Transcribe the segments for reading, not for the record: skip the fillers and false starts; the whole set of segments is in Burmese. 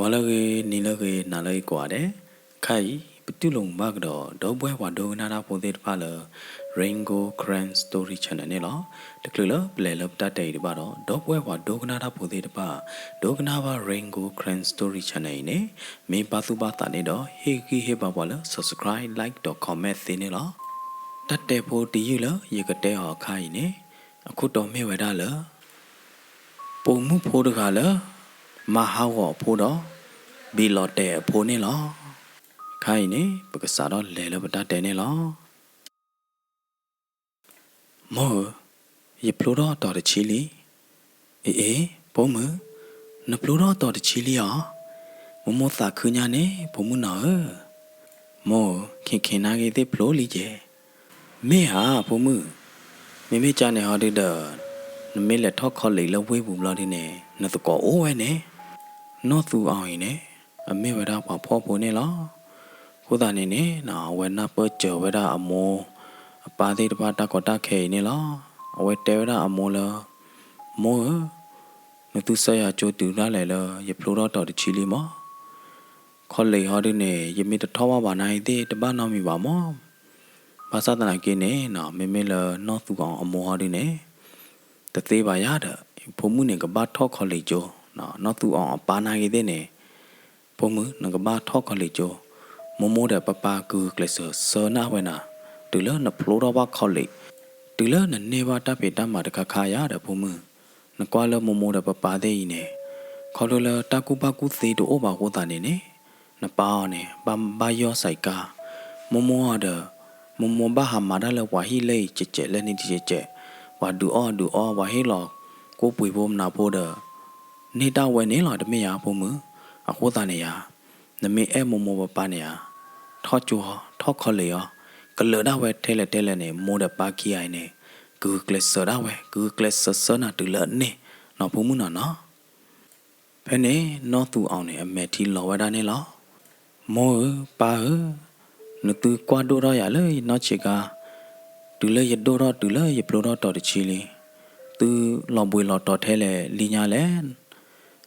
Walage nilage nalai kwade kai pitulung magdo dobwe wado nara pode pala Rainbow Grand Story Channel ne lo teklo ple lo ta tai ba do dobwe wado nara pode pa dognava Rainbow Grand Story Channel ne me pa su ba ta ne do he ki he ba wala subscribe like dot comment thi ne lo tat te pho ti yu lo ye ka te ho khai ne akhu to me wa da loပုံမှုဖိုးတကားလမဟာဝဖိုးတော့ဘီလော်တဲ့ဖိုးနေလောခိုင်းနေပကစားတော့လဲလပတတဲ့နေလောမောရပလိုတော့တော်တချီလီအေးပုံမနပလိုတော့တော်တချီလီရမမောသာခညာနေပုံမှုနော်မောခင်နာကြီးတဲ့ပလိုလီကျမေဟာပုံမှုမေကြနေဟောတဲ့နမေလက်ထောက်ခေါ်လေလဝေးဘူးမလို့ဒီနေနတ်ကောအိုးဝဲနေနော်သူအောင်ရင်နေအမေဝရပါဖော်ဖို့နေလားခုသာနေနေနော်ဝဲနာပကြောဝရအမောအပါသေးတပါတကောတခဲနေလားအဝဲတဲဝရအမောလားမောနသူဆရာချိုတူလာလေလားရပလိုတော့တော်ချီလီမောခေါ်လေဟောဒီနေရမေတထောပါနိုင်သေးတပတ်နောက်မိပါမောဘာသာတနာကင်းနေနော်မေလနော်သူအောင်အမောဟောဒီနေတသေးပါရတဲ့ဘုံမှုနဲ့ကဘာထောက်ခေါ်လေကျိုးနော်သူအောင်ပါနာရတဲ့နေဘုံမှုနဲ့ကဘာထောက်ခေါ်လေကျိုးမမိုးတဲ့ပပကူကလစ်ဆာနာဝနာတူလနဖလိုတော့ဘာခေါ်လေတူလနနေပါတပ်ပေတမှာတခါခါရတဲ့ဘုံမှုနကွာလမမိုးတဲ့ပပတဲ့ဤနေခေါ်လို့လတကူပကူသေးတို့ဘာကိုတာနေနေနပါနေဘာယောဆိုင်ကာမမိုးရတဲ့မမိုးဘာဟာမာဒါလဝါဟီလေကြဲလက်နေကြဲว่าดูอ้อว่าให้หลอกกูปุยบ่มนาโพเดนี่ตาเวนี่หลอดไม่ยาพมืออะโคตาเนี่ยนมีแอโมปปาเนี่ยทอจูทอคอเลยอ่ะก็เลดาเวเทเลเนี่ยโมเดปากีไอเนี่ยกูเกลสดาเวกูเกลสน่ะตุเลเนี่ยนอพมือน่ะเนาะเพเนี่ยนอตูเอาเนี่ยแม่ที่หลอวดาเนี่ยหรอโมปานตูกว่าดูรออย่าเลยนอชิกาတူလဲရတော့တူလဲရပလိုတော့တော်တချီလီသူလောင်ပွေလော်တော်ထဲလဲလီညာလဲ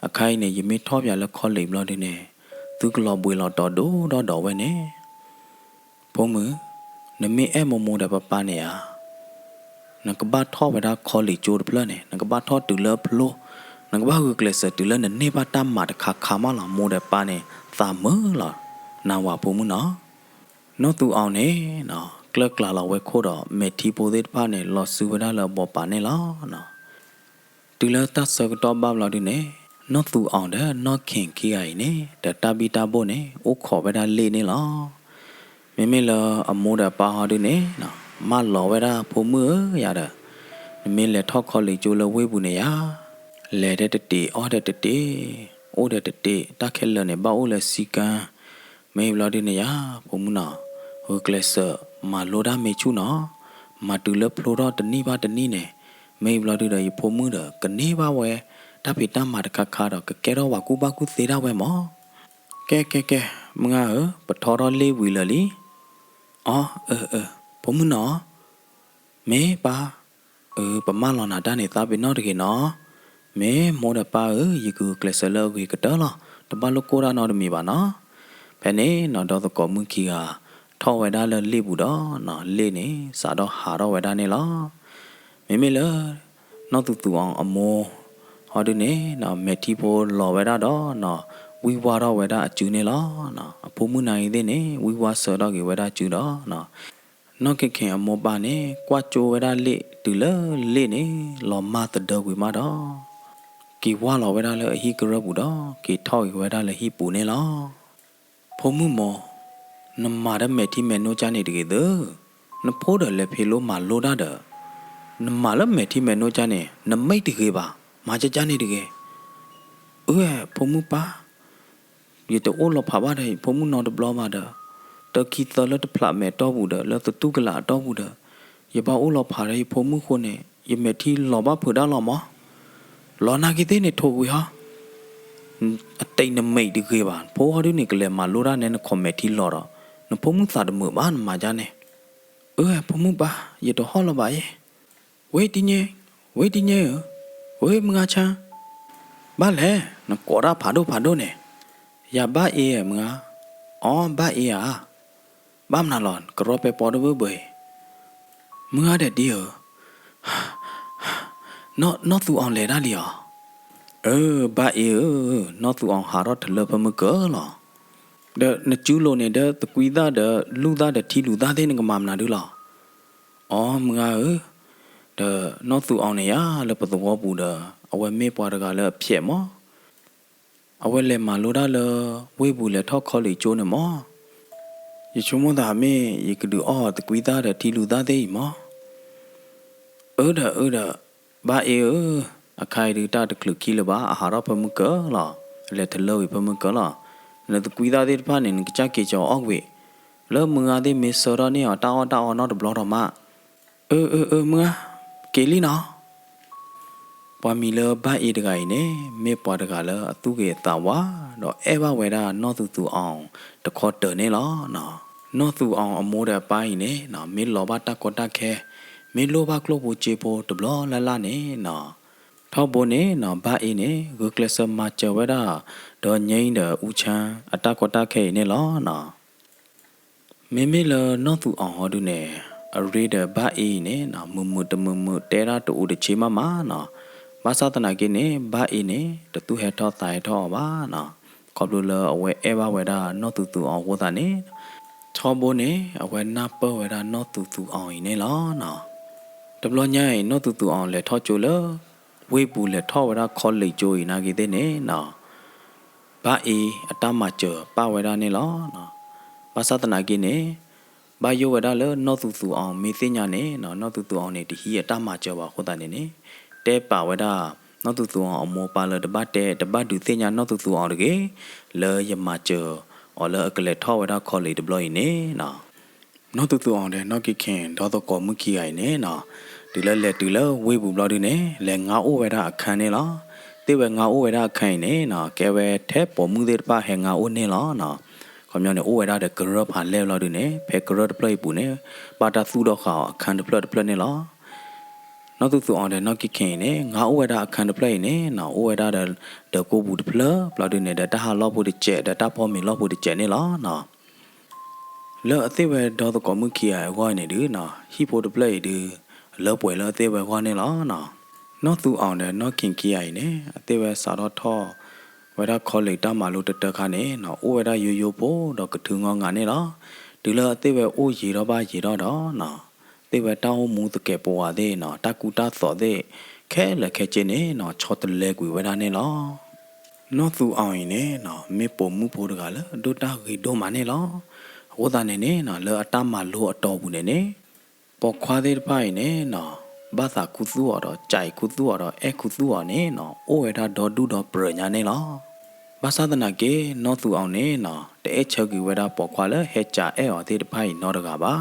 အခိုင်နေရမီထောပြလဲခေါ်လိမ့်လို့ဒီနေသူကလောင်ပွေလော်တော်တော့ဝဲနေဘုံမနမေအဲမမိုးတဲ့ပပနေယာနကဘာထောဝဒါခေါ်လီကျိုးပလနဲ့နကဘာထောတူလဲဖလိုနကဘာကကလစတူလဲနေပါတမတခါခါမလာမိုးတဲ့ပါနေသာမလာနာဝဘုံမနော်သူအောင်နေနော်ကလကလာဝဲခိုးတော့မေတီပိုသေးတဖာနဲ့လော်ဆူဝဒါလဘောပါနေလားနော်တူလာတဆကတော့ဘာလို့ဒီနေနော်သူအောင်တဲ့နော်ခင်ခီအိုင်နေတတပီတာဖို့နေအိုခေါ်ဝဒါလေးနေလားမေလအမိုးတဲ့ပါဟာဒီနေနော်မလော်ဝဒါဖို့มือရတဲ့မေလေထောက်ခေါ်လေကျိုးလဝေးဘူးနေရလဲတဲ့တေအော်တဲ့တေအိုတဲ့တေတခဲလနဲ့ဘာအိုလဲစီကန်မေဘလာဒီနေရဖို့မှုနော်ဟိုကလဆာมาโลดาเมชูเนาะมาตุลพโลดอตนี่บาตนี่เนี่ยไม่บลอดได้พมือเด้อกนี่บาเวตาปิตามาตะคาคาดอกแกรอว่ากูบากูเสดาเวหมอแกมึงปะทอรอเลวิลลีอ๋อพมือเนาะเมปาประมาณลอนาดาเนี่ยตาเป็นนอตะเกเนาะเมโมดปายกูเกลสเลวีกะตอลอตะบาโลโกรานอดมีบาเนาะแพนี่นอดอตะกอมึงคีอาထောဝဲဒါလလေးဘူးတော့နော်လေးနေစားတော့ဟာတော့ဝဲဒါနေလားမေလနော်တူအောင်အမောဟောဒီနေနော်မက်တီပိုလော်ဝဲဒါတော့နော်ဝီဝါတော့ဝဲဒါအကျူနေလားနော်အဖိုးမနိုင်သေးနေဝီဝါဆော်တော့ကေဝဲဒါကျူတော့နော်ခင်အမောပါနေကွာချိုဝဲဒါလေးတူလေးနေလော်မတ်တော်ဝီမတော့ကီဝါလော်ဝဲဒါလေဟီကရဘူးတော့ကီထောက်ဝဲဒါလေဟီပူနေလားဖုံမှုမောนมาดเมที่เมนูจานี่ดีเด้อนโพดเลเพโลมาโลดาเดนมาลเมที่เมนูจานี่นไม่ดีเกบ่ามาจะจานี่ดีเกพมุปายตโอลพาบาได้พมุนอดบลอมาเดตะคีตละตะพละเมตอบูเดละตะตุกละตอบูเดยบาโอลพาได้พมุคนเนี่ยยเมที่ลอบาผือดาลอมอลอนากิเตเนี่ยโทกุฮะတိတ်နမိတ်ဒီကေပါဖိုးဟာဒီနေကလေးမှာလိုရနဲ့ကွန်မတီလော်တော့နဖုံမှုသာတမှုဘာမှာကြနေဖုံမှုပါရတော့ဟောလပါရဲ့ဝေးတင်းဝေးမငါချမ်းဘာလဲနကောရာဖာဒိုနေ ya ba e mga ba e ba mna lon kro pe po de bu mga de dio no tu on le da li ba e no tu on ha ro de le pa mu ko lo de na chu lo ne de tကွီda de lu da de thi lu da de ne ma mna du lo mga de no tu on ne ya le pa to bu de awe me pwa de ga le phie mo awe le ma lo da le we bu le tho kho li chu ne mo ye chu mo da me ye ku du tကွီda de thi lu da de mo da ba e a khai ri ta de klu ki le ba a ha ro pa mu ko lo le de lo pa mu ko lo le tကွီda de pa ne ki cha ke cho we le mu nga de me so ro ne ta no de blo ro ma mu nga ke li no pa mi le ba e de ga ne me pa de ga le a tu ke ta wa do e ba we da no tu ong de kho de ne lo no tu ong a mo de pa ne no me lo ba ta ko ta khe me lo ba klo bu che po de blo la ne no thao bo ne no ba e ne go class ma che we da do nyin de u chan a ta ko ta khe ne lo no me le no tu ong ho du ne a read the ba e ne no mu te ra to u de che ma no ba sa ta na ke ne ba e ne de tu he tho tai tho ba no ko lu le awe e ba we da no tu ong ho ta ne thao bo ne awe na po we da no tu ong ne lo no de blo nyai no tu ong le tho chu le we bu le tho we da kho le chu na ke de ne no ba e a ta ma che pa we da ne lo no ba sa ta na ke ne ba yo we da le no tu ong me se nya ne no tu ong ne ti hi a ta ma che ba ho ta ne te pa we da no tu ong a mo pa le de ba du se nya no tu ong de ke le ya ma che o le a ke le tho we da kho le de blo ne no tu ong de no ki khin do to ko mu ki ai ne no ti le we bu blo de ne le nga o we da a khan ne lo te we nga o we da a khan ne no ke we the po mu de pa he nga o ne lo no ko myo ne o we da de gro pha le lo de ne phe gro de play bu ne pa ta su do kha khan de plot ne lo no tu ong de no ki khin ne nga o we da a khan de play ne no o we da de ko bu de plot de ne de ta ha lo bu de che de ta po mi lo bu de che ne lo no le a te we do to ko mu ki ai wa ne du no hi po de play du le pwe le te we wa ne lo no tu ong de no kin ki ai ne a te we sa do tho we da kho le ta ma lo te kha ne no o we da yo po do ka thu ngo nga ne lo du le a te we o yi do ba yi do no te we ta ho mu te ke po wa de no ta ku ta so de khe le khe chin ne no cho te le ku we da ne lo no tu ong ne no me po mu po de ga le do ta gi do ma ne lo wo da ne no le a ta ma lo a to bu ne po khwa de pa ne no ba sa ku su ro chai ku su ro e ku su ne no o we da do du do pra nya ne lo ba sa da na ke no tu ong ne no te e chau ki we da po khwa le he cha e o de pa no da ga ba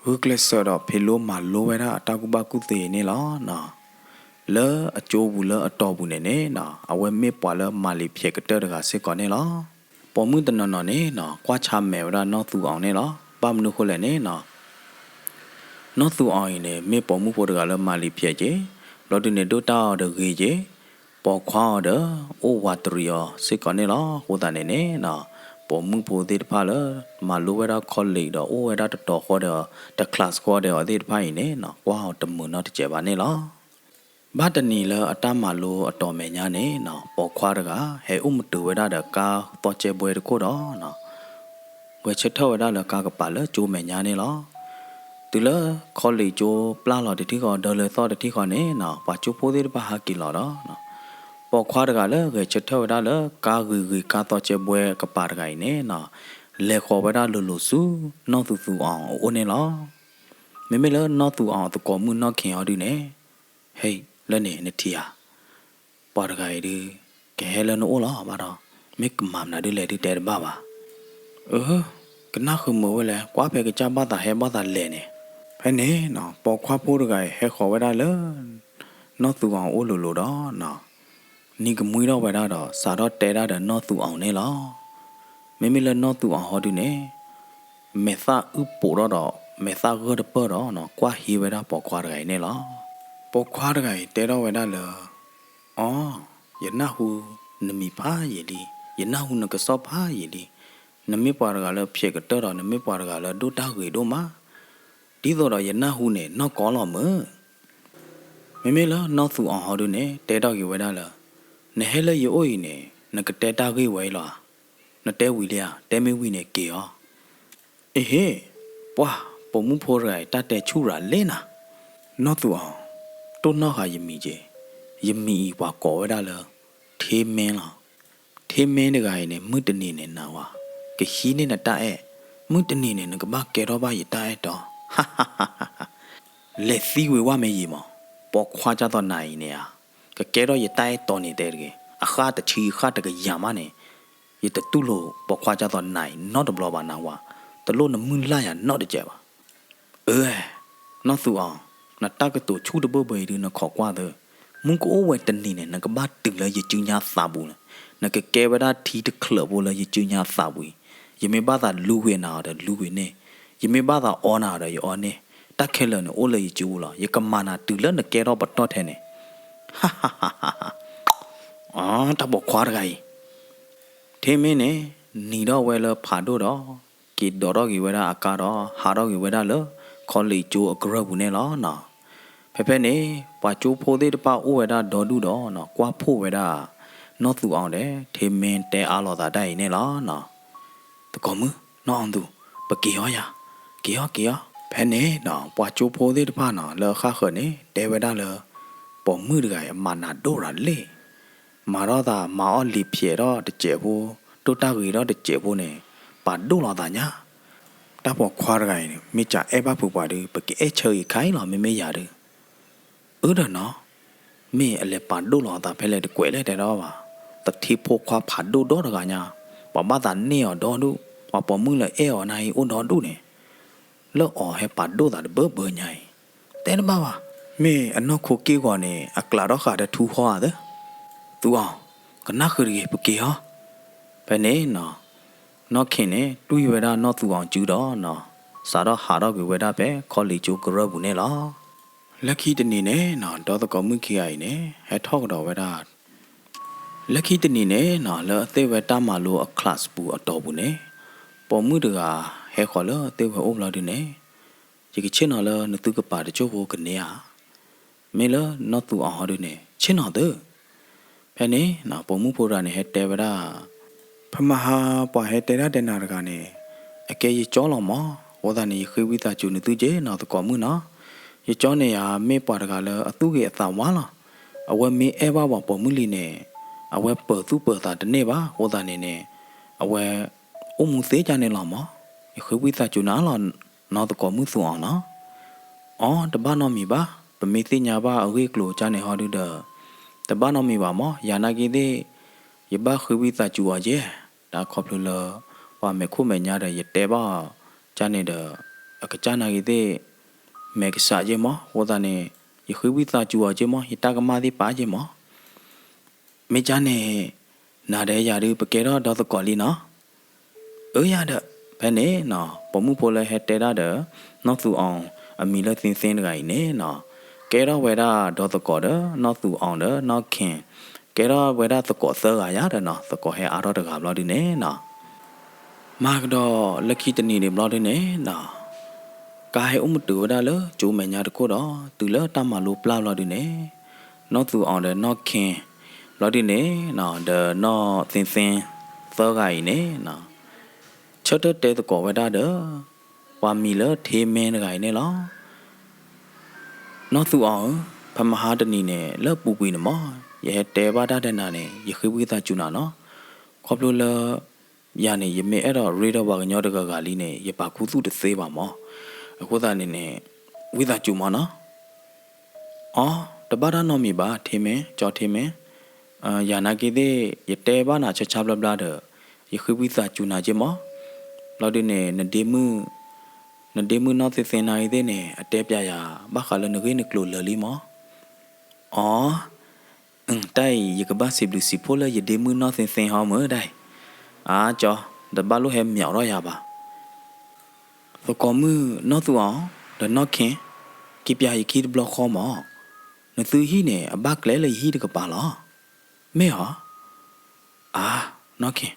wu kle so do phe lo ma lo we da ta ku ba ku te ne lo no le a cho bu le a to bu ne no a we me pwa le ma li phe ka te da ga se ko ne lo po mu ta no ne no kwa cha me we da no tu ong ne lo pa mu ko le ne no tu ong ne me po mu po da ga le ma li phe je lo de ne do ta de ge je po khwa de o wa tri yo se ko ne lo ho ta ne no po mu po de pa le ma lo we da kho le do o we da to kho de class kho de o de pa ne no kwa ho ta mu no de che ba ne lo ba ta ni le a ta ma lo a to me nya ne no po khwa da ga he u mu tu we da ka to che bwe de ko do no we che tho we da le ka pa le chu me nya ne lo tu le kho le chu pla lo de thi ko do le so de thi ko ne no pa chu po de pa ha ki lo do no po khwa da ga le we che tho we da le ka gi ka to che bwe ka pa da ga ne no le kho we da lu su no tu ong o ne lo me le no tu ong to ko mu no khin o di ne hey le ne thi ya pa da ga di ke le no lo ba do me ka ma na di le di te ba ka na khu mo we le kwa phe ka cha ba ta he ba ta le ne phe ne no po khwa po da ga he kho we da le no tu ong o lo do no ni ka mui do we da do sa do te da de no tu ong ne lo me le no tu ong ho di ne me sa u po do me sa go de po do no kwa hi we da po khwa da ga ne lo po khwa da ga te do we da le ye na hu ne mi pha ye di ယနာဟုနကစောဖာရီလီနမေပွားရကလည်းဖြစ်ကတော်နမေပွားရကလည်းဒုတာခွေတို့မှာဒီတော့ယနာဟုနဲ့နောက်ကောလောမမေလားနောက်သူအောင်ဟောတို့နဲ့တဲတော့ကြီးဝဲတာလားနဟဲလေရိုးနေနကတဲတာကြီးဝဲလားနတဲဝီလျာတဲမေဝီနဲ့ကေရောအေဟေပွာပုံမှုဖိုးရိုင်တတဲချူရာလဲနာနောက်သူအောင်တို့နောက်ဟာယမီကြီးယမီပွာကောဝဲတာလားထေးမင်းလားထေးမင်းတကရင်နဲ့မွတ်တနေနဲ့နာဝါကဟီနဲ့နတအဲမွတ်တနေနဲ့နကဘာကေရောဘာရတအဲတော့ဟာဟာဟာလက်သီးဝဲဝမဲရီမောပေါ်ခွာကြတော့နိုင်နေရကကဲတော့ရတိုင်တော်နေတဲ့ကေအခါတချီခါတကရမနဲ့ရတတူလို့ပေါ်ခွာကြတော့နိုင် not ဘလောပါနာဝါတလို့နမွန်းလာရ not ကြပါnot သူအောင်နတကတူချူတဘဘရီနခေါ်ကွာတဲ့မုန်ကိုဝဲတနေနဲ့နကဘာတင်လဲရကျညာစာဘူးနကကဲဝဒထီတကလဘလဲရကျညာစာဘူးယမေဘာသာလူဝဲနာတဲ့လူဝဲနဲ့ယမေဘာသာအောနာတဲ့ယောနဲ့တခဲလနအိုလေကျူလာယကမနာတူလနကဲတော့ပတ်တော့ထဲနေဟာဟာဟာအာတဘောခွာရဂိုင်ထေမင်းနဲ့နီတော့ဝဲလဖာတို့တော့ကီဒေါ်တော့ကြီးဝဲတာအကာတော့ဟာတော့ကြီးဝဲတာလခေါ်လီကျိုးအကရဘူးနဲ့လောနော်ဖဲဖဲနေပွာကျိုးဖိုးသေးတပအိုဝဲတာဒေါ်တူတော့နော်ကွာဖို့ဝဲတာနော်သူအောင်တယ်ထေမင်းတဲအားလောတာတိုက်နေလောနော်တကောမနော်အောင်သူပကေရောရကေရောဖဲနေနော်ပွာကျိုးဖိုးသေးတပနော်လောခခနေတဲဝဲတာလောပေါ်မှုတကယ်မာနာတို့ရလေမာတော့တာမာအော်လီဖြေတော့တကျေဘူးတိုတာကြီးတော့တကျေဘူးနေပါတို့လာတာညာတပေါ်ခွာရကိုင်းမိချအဲဘဖူပါဒီပကေအဲချေခိုင်းလာမေမေရတယ်ဥဒနော်မင်းအလဲပါတို့လာတာဖဲလေတကွယ်လေတဲ့တော့ပါတတိဖို့ခွာဖာတို့တော့တကညာပမတာနေော်တော့တို့ပမှုလေအဲော်နိုင်ဦးတော်တို့နေလောအော်ဟဲပါတို့တာဘညိုင်တဲနပါပါမေအနော့ခိုကေကောနေအကလာတော့ခါတဲ့ထူဟောတဲ့သူအောင်ကနခရီပကေဟာဘယ်နေနော်ခင်နေတူရွယ်တာနော်သူအောင်ကျူတော့နော်စာတော့ဟာတော့ဝယ်တာပဲခေါ်လီကျိုကရဘူးနေလားလက်ခီတနေနဲ့နော်တော့ကောမှုခိရိုင်နေဟဲထောက်တော့ဝယ်တာလက်ခီတနေနဲ့နော်လောအသေးဝဲတာမလို့အကလတ်ဘူးအတော်ဘူးနေပေါ်မှုတကဟဲခေါ်လောအသေးဝဲအုပ်လာတယ်နေဒီကချင်းနော်လောနသူကပါတချို့ဘိုးကနေရမေလနော်သူအောင်ဟောတယ်နေချင်းနော်တဲ့ဖဲနေနော်ပုံမှုဖိုးရနေဟဲတဲဝရာဖမဟာပွားဟဲတဲရတဲ့နာရကနေအကဲရကြောလောမဝဒနေခေဝိတာကျူနေသူကျေနော်တကောမှုနော်ရကြောနေရမေပွားတကလည်းအသူကေအသာဝါလားအဝဲမေအဲဘာပုံမှုလီနေအဝဲပေါ်သူပေါ်တာတနေ့ပါဝဒနေနေအဝဲအမှုသေးကြနေလောမခေဝိတာကျူနာလောနော်တကောမှုစုအောင်နော်အော်တဘာနော်မီပါပမေသိညာပါအဝေးကလိုချနေဟောဒုဒတဘာနော်မီပါမောယာနာကီသေးယဘခွေဝိတာကျူအကျဲဒါခေါပလူလဝါမေခုမေညာတဲ့ရတဲပါချနေတဲ့အကချနာကီသေးမေကစားကျမောဝဒနေယခွေဝိတာကျူအကျမောဟိတကမာဒီပါကျမောမေချနေနာတဲ့ယာရီပကေတော့တော့ကောလီနော်ရတဲ့ဘယ်နေနော်ပုံမှုပေါ်လဲဟဲတဲတာတဲ့နောက်သူအောင်အမီလက်သင်းစင်းတကကြီးနေနော်ကဲတော့ဝဲတာဒေါ်တကောတဲ့နောက်သူအောင်တဲ့နောက်ခင်ကဲတော့ဝဲတာတကောသကရတယ်နော်တကောဟဲအားတော့တကဘလို့ဒီနေနော်မာကတော့လက်ခိတနီနေဘလို့ဒီနေနော်ကာဟဲဥမတူဒါလကျိုးမညာတကောတော့သူလတမလို့ပလောက်လို့ဒီနေနောက်သူအောင်တဲ့နောက်ခင်ဘလို့ဒီနေနော်တဲ့နောက်သင်းစင်းသကကြီးနေနော်ချတ်တဲ့တကောဝဲတာတဲ့ဝါမီလထေမင်းတကကြီးနေလောနော်သူအောင်ဖမဟာတနီနဲ့လက်ပူကွေးနမောရဲတဲပါတာတဲ့နာနဲ့ရခိဝိသကျူနာနော်ခေါပလိုလရနေရမေအဲ့တော့ရေတော့ဘာကညောတကကလေးနဲ့ရပါခုစုတသေးပါမောအခုသားနေနဲ့ဝိသကျူမောနော်အော်တပါတာနော်မီပါထေမင်းကြောထေမင်းယာနာကေတဲ့ရတဲပါနာချချဘလဘလာတဲ့ရခိဝိသကျူနာချင်းမောလောက်တဲ့နဲ့နဒေမှုနဒေမှုနောက်သင်နိုင်တဲ့နဲ့အတဲပြရဘာခါလနဂိနကလိုလလီမောအော်တိုင်ရကဘာစီဘလူစီဖိုလာရဒေမှုနောက်သင်ဟောင်းမတိုင်အားကြောတဘလိုဟဲမြောက်တော့ရပါသကောမှုနောက်သူအောင်ဒနောက်ခင်ကိပြရခိဘလခေါ်မောနသူဟိနဲ့အဘကလဲလေဟိတကပါလားမဲဟာအာ nó khen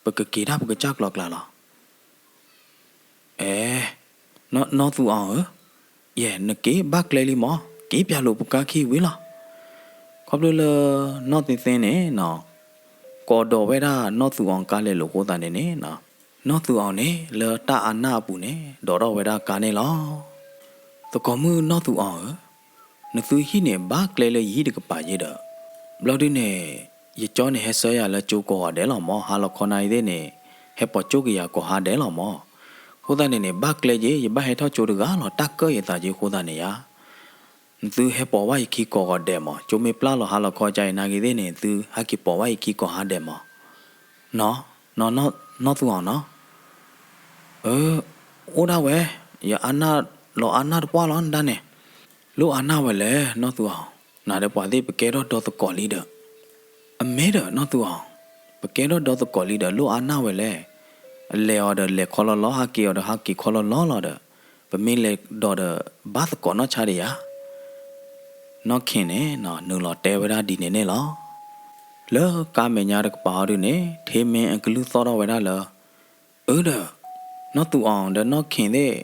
bực kỳ đáp bực chắc lọt là nó tụ ở nó kế bác lấy mỏ kế bia lộ bực khi quý lo có lúc là nó tên này nó có đồ vậy đó nó tụ ở cá lấy lộ cô ta này nó tụ ở này là ta ăn na bù này đồ đó vậy đó cá này lo tôi có mưa nó tụ ở nó tụ khi này bác lấy gì được cái gì đó bao nhiêu này giờ cho này hết sợi là chú có để làm mỏ hay là con này thế này hết bỏ chú cái có hà để làm mỏ cô ta này bác lấy gì bác hết tháo chú được á nó tắc cơ vậy ta chứ cô ta này á từ hết bỏ vào khi có để mà chú mới plá là hay là coi chạy này cái thế này từ hay khi bỏ vào khi có hà để mà nó tụ ở nó ô đâu vậy giờ anh nó qua lon đan này lúc anh nào vậy nó tụ ở nào để bỏ đi bị kéo đó tụ cỏ đi được mấy đó nó tụ ở bị kéo đó tụ cỏ đi được lúc anh nào vậy lẹ ở đó lẹ khó lo hắc kỳ khó lo là đó và mình lẹ đó đó bắt cỏ nó chả đi à nó khen này nó nương lọt đeo về ra đi này lo lỡ cá mẹ nhà được bảo được này thế mẹ anh cứ lưu to đó về ra lỡ đó nó tụ on đó nó khen đấy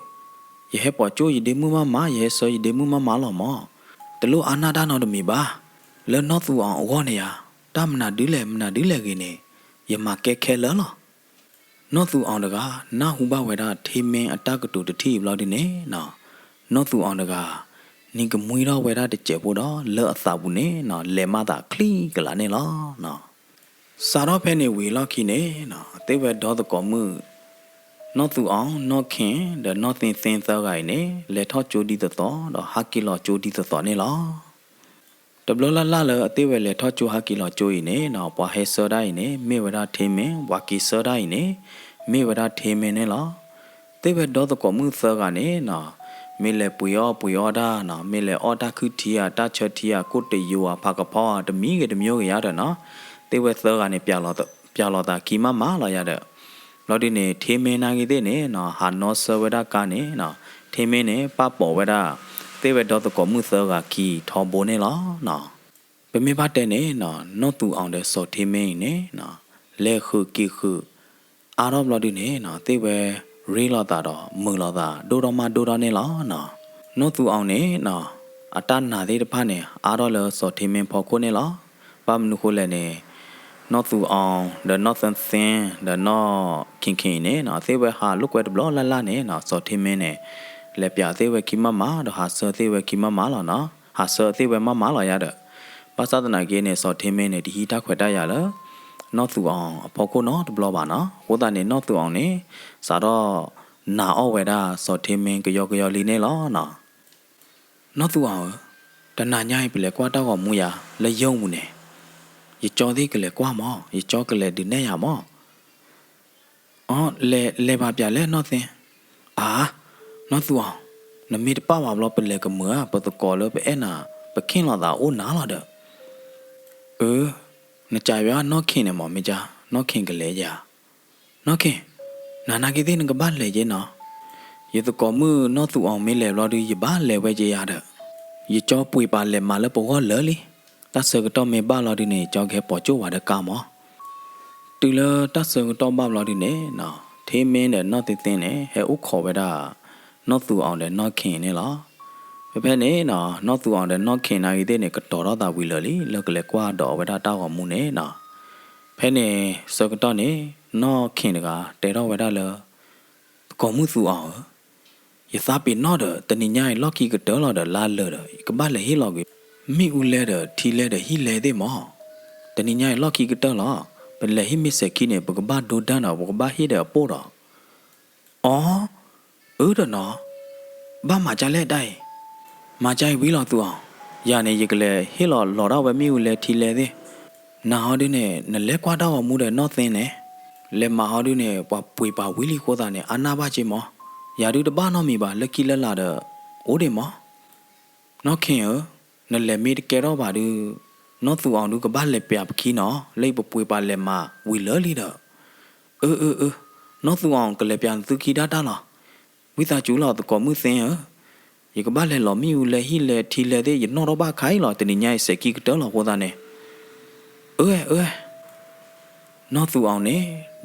giờ hết bỏ chỗ gì để mua má giờ hết gì để mua má là mỏ từ lúc anh đã nói được mi ba lỡ nó tụ on quá này à ta mình là đứa lẹ cái này giờ mà khe lỡ lo nó tụ on được à na hú ba về ra thế mẹ anh ta cứ tụ được thi vào đi này nó tụ on được à nên cái mũi đó về ra để chế bộ đó lỡ sao bún này lẹ mà ta clean cái là này lo sau đó phải này vì lo khi này tới về đó tôi có mưa nó tụ on nó khen để nó tên sao cái này lẹ thoát chỗ đi đó hắc kỳ lọ chỗ đi đó này lo tập lo la lỡ tới về lẹ thoát chỗ hắc kỳ lọ chỗ này bỏ hết sơ đây này mấy về ra thêm mấy bỏ kỳ sơ đây này mấy về ra thêm mấy này lo tới về đó tôi có mưa sơ cái này mình lệ bùi o đa mình lệ o đa cứ thia ta chơi thia cốt để yêu à phá cái phao để mí cái để miêu cái gì đó nó thế vậy giờ cái này bia lọt ta khi mà là gì đó lo đi này thêm mấy cái thế này hắn nó sơ vậy đó cái này thêm mấy này ba bộ vậy đó thế vậy đó tôi có mua sơ cái khi thọ bố này lo bên mấy bát này nó tụ ăn để sốt thêm mấy này lệ khử kỳ khử Arab lo đi này thế vậy rì lọt ta đó mưa lọt ta đô đó này lo nó tụ ông này tan nào thế đó này đó là số thêm mình phô này lo bám nụ khô này nó tụ ông để nó sen để nó kinh này thế vậy hà lúc quay được la này số thêm mình này lẽ bây thế vậy khi mà đó hà sơ thế vậy khi mà là hà sơ thế vậy mà là ya được bác sát này cái này số thêm mình này thì ta khỏe đại ya đó nó tụ ông phô cô nó được bà cô ta này nó tụ ông này sau đó nào về ra số thêm mình cái yo li này lo nó tụ ông ta nãy nhảy bị lệ qua tao còn mua ya lấy dâu mua nè giờ cho đi cái lệ qua mỏ giờ cho cái lệ đi này à mỏ lệ bà bia lệ nó thế nó tụ ông nó mi được bao lo bị lệ cái mưa bị tụ cò lo bị bị khen lo đó ôn ná lo được nó chạy về nó khen này mỏ mi cha nó khen cái lệ ya nó khen nãy cái thế nó cái bán lệ gì giờ tôi có mưa nó tụ ông mấy lệ lo đi giờ bán lệ về gì à được giờ cho bùi bà lệ mà lỡ bỏ lỡ đi ta sợ cái trong mấy ba lo đi này cho cái bỏ chỗ vào được cả mà từ lỡ ta sợ cái trong ba lo đi này thế mấy này nó tên này hay út khó vậy đó nó tụ ông để nó khen này lo vậy này nó tụ ông để nó khen này thế này cái đó ta vì lỡ đi lỡ cái lệ qua đó vậy đó tao còn muốn này vậy này sợ cái trong này nó khen được à để đó vậy đó lỡ có muốn tụ ông giờ sao bị nó đó tận nhai lo khi cái đó là đó la lỡ đó cái ba lệ hi lo cái mi u lệ đó thi lệ đó hi lệ đấy mà tận nhai lo khi cái đó là bên lệ hi mi sẽ khi này cái ba đồ đan nào cái ba hi đó po đó đó nó ba mà cha lệ đây mà cha quý lo tụ ông giờ này cái lệ hi lo đó với mi u lệ thi lệ đấy nào đi này nó lệ qua đó mua để nó tên này lệ mà họ đi này bà bùi bà quý li qua đó này anh ba chứ mà giờ đi đó ba nó mi bà lệ kia là đó ổ đấy mà nó khen nó lệ mi cái đó bà đi nó tụ ông đi cái ba lệ bẹp khi nó lấy bà bùi bà lệ mà quý lỡ đi đó nó tụ ông cái lệ bẹp từ khi đã là quý ta chú là tụ có mưa sen giờ cái ba lệ lọ mi lệ hi lệ thi lệ đấy giờ nó đó ba cái là từ nhai sẽ kia cái đó là qua đó này နော်သူအောင်နေ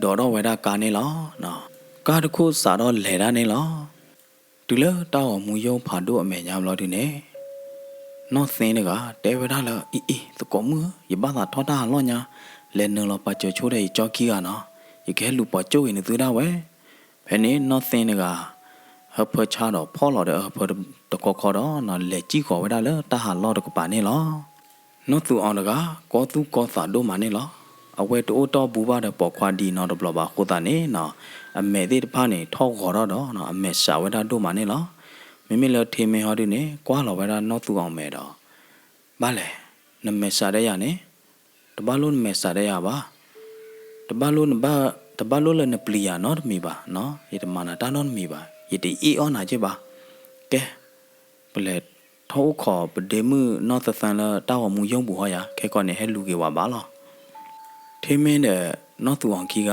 ဒေါ်တော့ဝဲတာကာနေလောနော်ကားတခုစားတော့လဲတာနေလောတူလတောက်အောင်မူယုံဖာတို့အမေညာမလို့ဒီနေနော်စင်းတကတဲဝဲတာလောအီသကောမှုရပါတာထောတာလောညာလဲနလောပါချိုးတဲ့ကြောက်ကီကနော်ရခဲလူပေါ်ကျိုးရင်သူတာဝဲဖဲနေနော်စင်းတကဟဖချာတော့ဖောလော်တဲ့ဟဖတကောခေါ်တော့နော်လက်ကြီးခေါ်ဝဲတာလောတာဟာလောတကပါနေလောနော်သူအောင်တကကောသူကောစာတို့မနေလောအဝဲတိုးတော့ဘူပါတဲ့ပေါ်ခွာဒီနော်တဘလပါခိုးတာနေနော်အမေသေးတဖာနေထောက်ခေါ်တော့နော်အမေရှာဝဲတာတို့မနေလောမိမိလည်းထေမင်ဟောဒီနေကွာလောဝဲတာနော်သူအောင်မဲတော့ဘာလဲနမေရှာတဲ့ရနေတဘလုံးမေရှာတဲ့ရပါတဘလုံးလည်းနပလီယာနော်မီပါနော်ဒီတမနာတာနော်မီပါဒီတီအီအောနာကြပါကဲပလက်ထောက်ခေါ်ပဒေမှုနော်သဖန်လာတောက်မှုယုံဘူးဟောရခဲကောနေဟဲလူကေဝါပါလောထေမင်းတဲ့နော်သူအောင်ခီက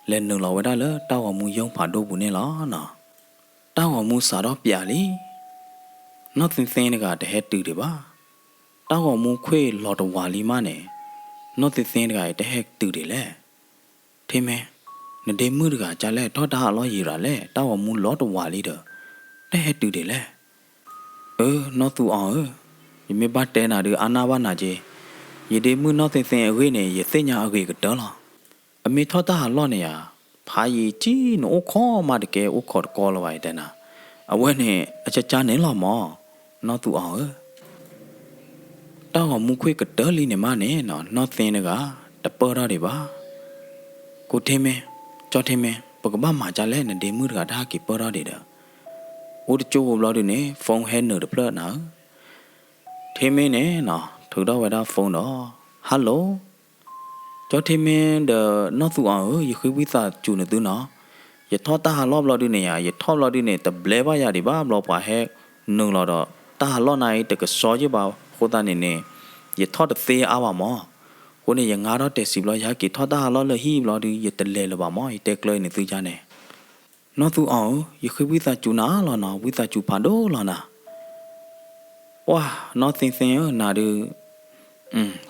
လဲနုံလောဝဲတာလဲတောက်မှုယုံဖာတို့ဘူးနေလောနော်တောက်မှုစာတော့ပြလီနော်သင်စင်းကတဟဲတူတယ်ပါတောက်မှုခွေလော်တဝါလီမနဲ့နော်သင်စင်းကတဟဲတူတယ်လေထေမင်းနဒေမှုတကကြလဲထောတာလောရီရလဲတောက်မှုလော်တဝါလီတော့တဟဲတူတယ်လေနော်သူအောင်ယမေဘတဲနာဒီအာနာဝနာကြီးယဒေမှုနော်သင်စင်းအဝေးနေရစညာအဝေးကတော့လားအမေထောတာလော့နေရဖာရီကြီးနိုခေါ်မတကယ်ဥခေါ်ကောလဝိုင်တနာအဝဲနဲ့အချက်ချနေလော်မောနော်သူအောင်တောင်းမှုခွေကတော်လီနေမနဲ့နော်သင်ကတပေါ်ရတွေပါကိုထင်းမင်းကြောထင်းမင်းပကပမှာကြလဲနေဒီမှုတကဒါကီပေါ်ရတွေတော့ဦးတချိုးဘလော်တွေနေဖုန်းဟဲနော်တပလတ်နော်ထင်းမင်းနဲ့နော်ထူတော့ဝဲတာဖုန်းတော့ဟယ်လိုကြောထင်းမင်းthe not tu ang ye khwi wi sa chu ne tu no ye tho ta ha lo blo di ne ya ye tho lo di ne te ble ba ya di ba blo pa he nu lo do ta ha lo nai te ka so ji ba kho ta ne ne ye tho de se a ba mo ko ne ye nga do te si blo ya ki tho ta ha lo le hi blo di ye te le lo ba mo ye te kloi ne tu ja ne not tu ang ye khwi wi sa chu na lo na wi sa chu pha do lo na wa not think na du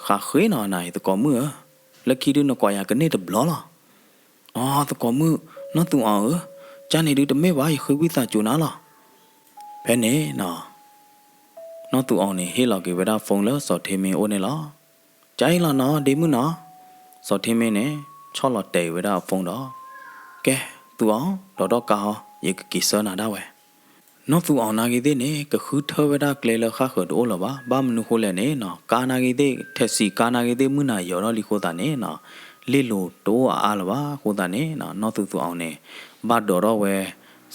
kha khwe na nai te ko muလက်ခီတို့နကွာရကနေတဘလောလားအော်တကောမှုနော်သူအောင်ဂျာနေတို့တမဲပါခွေဝိစာဂျိုနာလားဘယ်နဲ့နော်သူအောင်နေဟေးလောက်ကေဝဒဖုန်းလို့စော်ထေမင်းအိုးနေလားကြိုင်လားနော်ဒီမှုနော်စော်ထေမင်းနဲ့ချော့လော်တဲဝဒဖုန်းတော့ကဲသူအောင်တော့ကာဟောရေကီစနာဒါဝဲနော်သူအောင်နာကြီးတဲ့နေကခုထဝဒကလေလခခဒိုလပါဘာမနုခိုလဲနေနော်ကာနာကြီးတဲ့ထက်စီကာနာကြီးတဲ့မှုနာရော်တော့လီခိုတာနေနော်လေလိုတိုးအားလပါခိုတာနေနော်သူအောင်နေဘတ်တော်တော့ဝဲ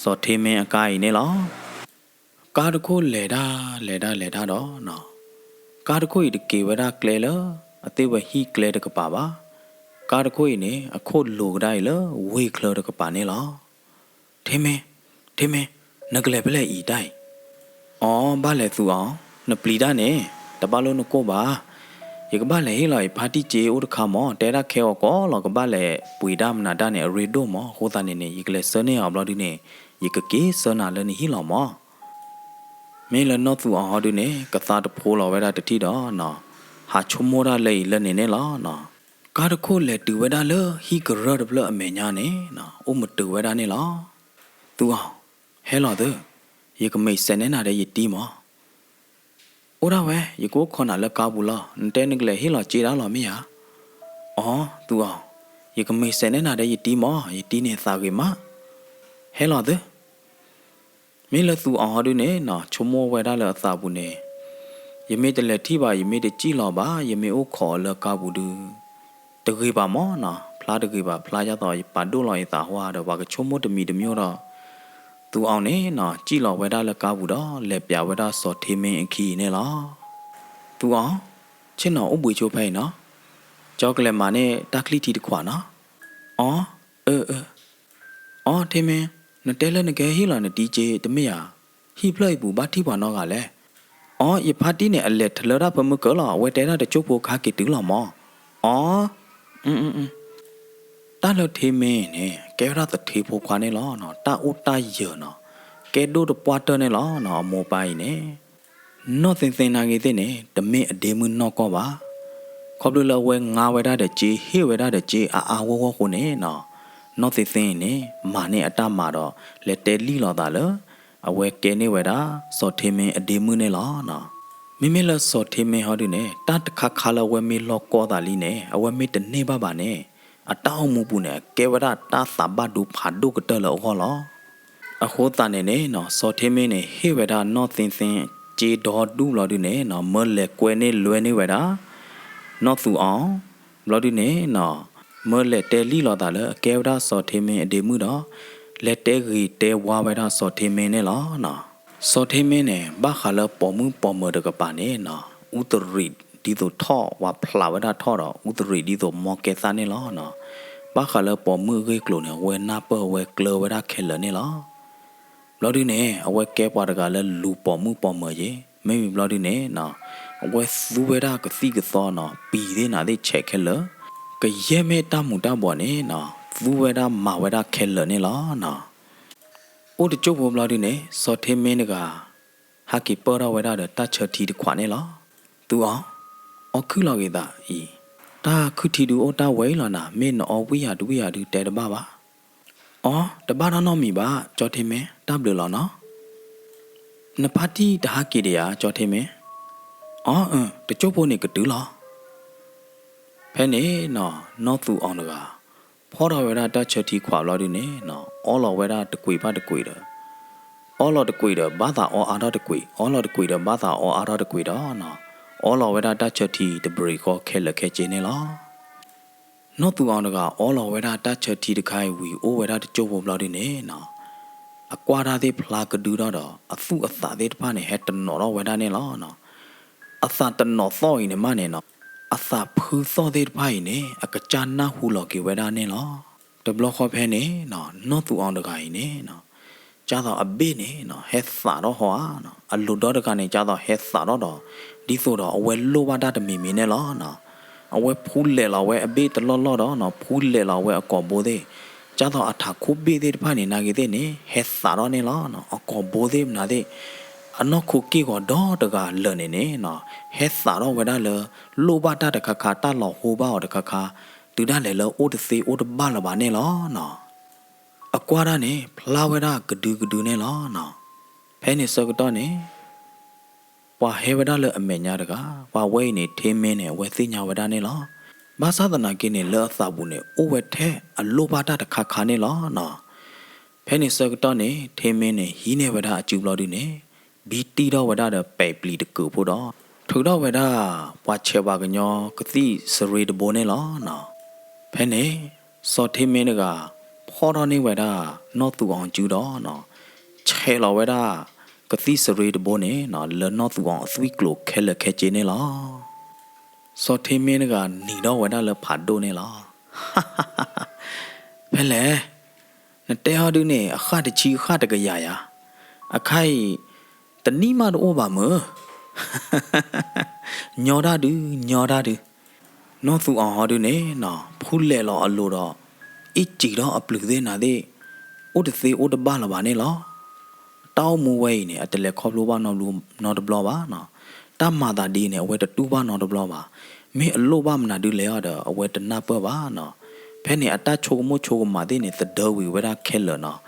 စော်ထေမင်းအကိုင်းနေလောကာတခိုလေတာတော့နော်ကာတခိုဤတကေဝဒကလေလအသေးဝဟီကလေတကပါပါကာတခိုဤနေအခုလိုကြိုင်လဝေကလတကပါနေလောထေမင်းနကလေပလဲဤတိုင်အော်ဘာလဲသူအောင်နပလီတာနေတပလုံးနကိုပါရေကဘာလဲဟေးလိုက်ဖာတီဂျေအိုတခါမောတဲရခဲကောလောကဘာလဲပွေဒမနာတာနေရီဒိုမောဟိုတာနေရေကလေစနေအောင်ဘလော်ဒီနေရေကကေစနာလနေဟီလောမောမင်းလနော့သူအောင်ဟောဒီနေကသာတဖိုးလောဝဲတာတတိတော့နော်ဟာချုံမောရလေလနေနေလောနော်ကာတခိုလေတူဝဲတာလဟီကရဒဘလအမေညာနေနော်အိုမတူဝဲတာနေလောသူအောင်ဟဲလော်ရေကမိတ်စနေနာတဲ့ရတီမောအိုရာဝဲရေကိုခေါနာလက်ကားဘူးလားတဲနကလေဟေလော်ကြေတာလော်မရအော်သူအောင်ရေကမိတ်စနေနာတဲ့ရတီမောရတီနေသာကေမဟဲလော်မင်းလသူအောင်ဟောဒုနေနော်ချုံမောဝဲတာလအသာဘူးနေယမေတလက်ထိပါယမေတကြည့်လော်ပါယမေအိုခေါ်လက်ကားဘူးဒူတကေပါမောနော်ဖလားတကေပါဖလားရတော့ပါဒိုလော်ရသာဟွာတော့ဘာကချုံမောတမီတမျိုးတော့သူအောင်နေနော်ကြည်လော်ဝဲတာလက်ကားဘူးတော့လက်ပြဝဲတာစော်ထေမင်းအခီနေလားသူအောင်ချင်းတော်ဥပွေချိုးဖိုင်နော်ကြောက်ကလက်မာနဲ့တက်ကလီတီတခွာနော်အော်အော်ထေမင်းနတဲလက်နကဲဟီလာနဒီဂျေတမရဟီဖလိုက်ဘူးဘာတိပါနော်ကလည်းအော်ယဖာတီနဲ့အလက်ထလရပမကလာဝဲတဲတာတချို့ဖို့ခါကီတူးလာမောအော်တာလထေမင်းနဲ့ကဲရတဲ့ထေဖို့ခွာနေလောနော်တာအိုတာရနော်ကဲဒိုတပွားတနေလောနော်မောပိုင်နေနော်သင်နာကြီးတဲ့နေတမင်းအဒေမနော့ကောပါခ ခေါပလူလဝဲငါဝဲတဲ့ជីဟေဝဲတဲ့ជីအာဝဝခုနေနော်နော့သိသိနေမာနေအတမှာတော့လက်တဲလီလော်တာလအဝဲကဲနေဝဲတာစော်ထေမင်းအဒီမှုနေလောနော်မိမိလစော်ထေမင်းဟောဒီနေတတ်ခါခါလဝဲမီလောကောတာလီနေအဝဲမီတနေပါနေအတောင်းမှုပူနေကေဝရတာသဘဒုဖာဒုကတလောဟောလောအခုတန်နေနော်စော်ထေမင်းနေဟေဝဲတာနော့သိသိជីဒေါ်ဒူလော်ဒီနေနော်မလဲကွယ်နေလွယ်နေဝဲတာနော့သူအောင်လော်ဒီနေနော်မလဲတဲလီလော်တာလေကေဝရစော်ထေမင်းအဒီမှုတော့လက်တဲဂီတဲဝါဝဲတာစော်ထေမင်းနေလောနော်စော်ထေမင်းနေဘာခါလပေါ်မှုပေါ်မဒကပါနေနော်ဥတရီဒီတို့ထောဝါဖလာဝဲတာထောတော့ဥတရီဒီတို့မော်ကေစာနေလောနော်ဘာခါလပေါ်မှုဂေကလိုနေဝဲနာပဝဲကလောဝဲတာခဲလနေလောလော်ဒီနေအဝဲကဲပွားတကလည်းလူပေါ်မှုပေါ်မရေမိမိလော်ဒီနေနော်အဝဲသူဝဲတာကစီကသောနော်ပီသေးနာသေးချက်ခဲလကရဲမဲတမှုတပေါ်နေနော်သူဝဲတာမဝဲတာခဲလနေလောနော်အိုတကျုပ်ဘလော်ဒီနေစော်ထေမင်းတကဟာကီပေါ်ရဝဲတာတတ်ချတီတခွာနေလောသူအောင်အခုလောက်ကေတာဤတာခုတီတူအိုတာဝဲလာနာမင်းနော်ဝိယဒူတဲတပါပါအော်တပါတော့မိပါကြောထေမင်းတပ်လို့လောနော်နဖတိတဟာကေတရာကြောထေမင်းအော်တကျုပ်ဖို့နေကတူးလောဖဲနေနော်သူအောင်တကဖော်တော်ဝဲတာတတ်ချတီခွာလောဒီနေနော်အော်လော်ဝဲတာတကွေပါတကွေတယ်အော်လော်တကွေတယ်ဘာသာအော်အာတော့တကွေအော်လော်တကွေတယ်ဘာသာအော်အာတော့တကွေတော့နော်အော်လော်ဝဲတာတတ်ချတီတဘရီခေါ်ခဲလက်ခဲချင်းနေလောနော့သူအောင်တကအော်လော်ဝဲတာတတ်ချတီတခိုင်ဝီအိုဝဲတာတကျုပ်ဖို့လောဒီနေနော်အကွာတာသေးဖလာကဒူတော့အဖူအသာသေးတပါနေဟက်တနော်တော့ဝဲတာနေလောနော်အသာတနော်သောရင်မနေနော်အသာဖူသောသေးတပါရင်နေအကကြနာဟူလော်ကေဝဲတာနေလောတဘလခေါ်ဖဲနေနော်နော့သူအောင်တကရင်နေနော်ကြတော့အဘေးနေနော်ဟက်သာတော့ဟောနော်အလူတော့တကနေကြတော့ဟက်သာတော့ဒီဆိုတော့အဝဲလိုပါတာတမီမီနေလောနော်အဝဲဖူးလေလောဝဲအဘေးတလောလောတော့နော်ဖူးလေလောဝဲအကောဘိုးသေးကြတော့အထာခုဘေးသေးတဖာနေနာကေတဲ့နေဟက်သာတော့နေလောနော်အကောဘိုးသေးမနာတဲ့အနောက်ခုကီကတော့တကလနေနေနော်ဟက်သာတော့ဝဲတာလေလိုပါတာတခါခါတလောဟိုပါတခါခါတူဒါလေလောအိုတစီအိုတဘာလပါနေလောနော်အကွာရနေဖလာဝဲတာကဒူနေလောနော်ဖဲနေစကတော့နေပွာဟေဝဒါလေအမေညာတကပွာဝဲနေထေးမင်းနေဝဲသိညာဝဒါနေလောဘာသာတနာကိနေလောသဘူးနေအိုဝဲထဲအလိုပါတာတခါခါနေလောနော်ဖဲနေစကတော့နေထေးမင်းနေဟီးနေဝဒါအကျူလော်ဒီနေဘီတီတော့ဝဒါတဲ့ပဲပလီတကူဖို့တော့ထိုတော့ဝဒါပွာချေပါကညောကတိစရီတဘိုးနေလောနော်ဖဲနေစော်ထေးမင်းကဖော်တော်နေဝဒါနော့သူအောင်ကျူတော့နော်ချဲလော်ဝဒါကတိစရီတဘိုးနေနော်လနော့သူအောင်အသွီကလိုခဲလက်ခဲချေနေလောစော်ထေးမင်းကနီတော့ဝဒါလဖတ်ဒိုနေလောဖဲလေနတဲဟာဒူနေအခါတချီခါတကရရအခိုင်တနီမတော့ဘာမညော်ဒါဒူနော့သူအောင်ဟာဒူနေနော်ဖူးလေလောအလိုတော့အစ်ကြည့်တော့အပလူသေးနာသေးဥဒသေးဥဒဘာလပါနေလောတောင်းမူဝဲနေအတလဲခေါပလိုပါနော်တဘလပါနော်တမ္မာတာဒီနေအဝဲတူပါနော်တဘလပါမင်းအလိုပါမနာဒူလဲရတော့အဝဲတနပပါနော်ဖဲနေအတချိုကမာသေးနေသဒဝီဝဲတာခဲလနော်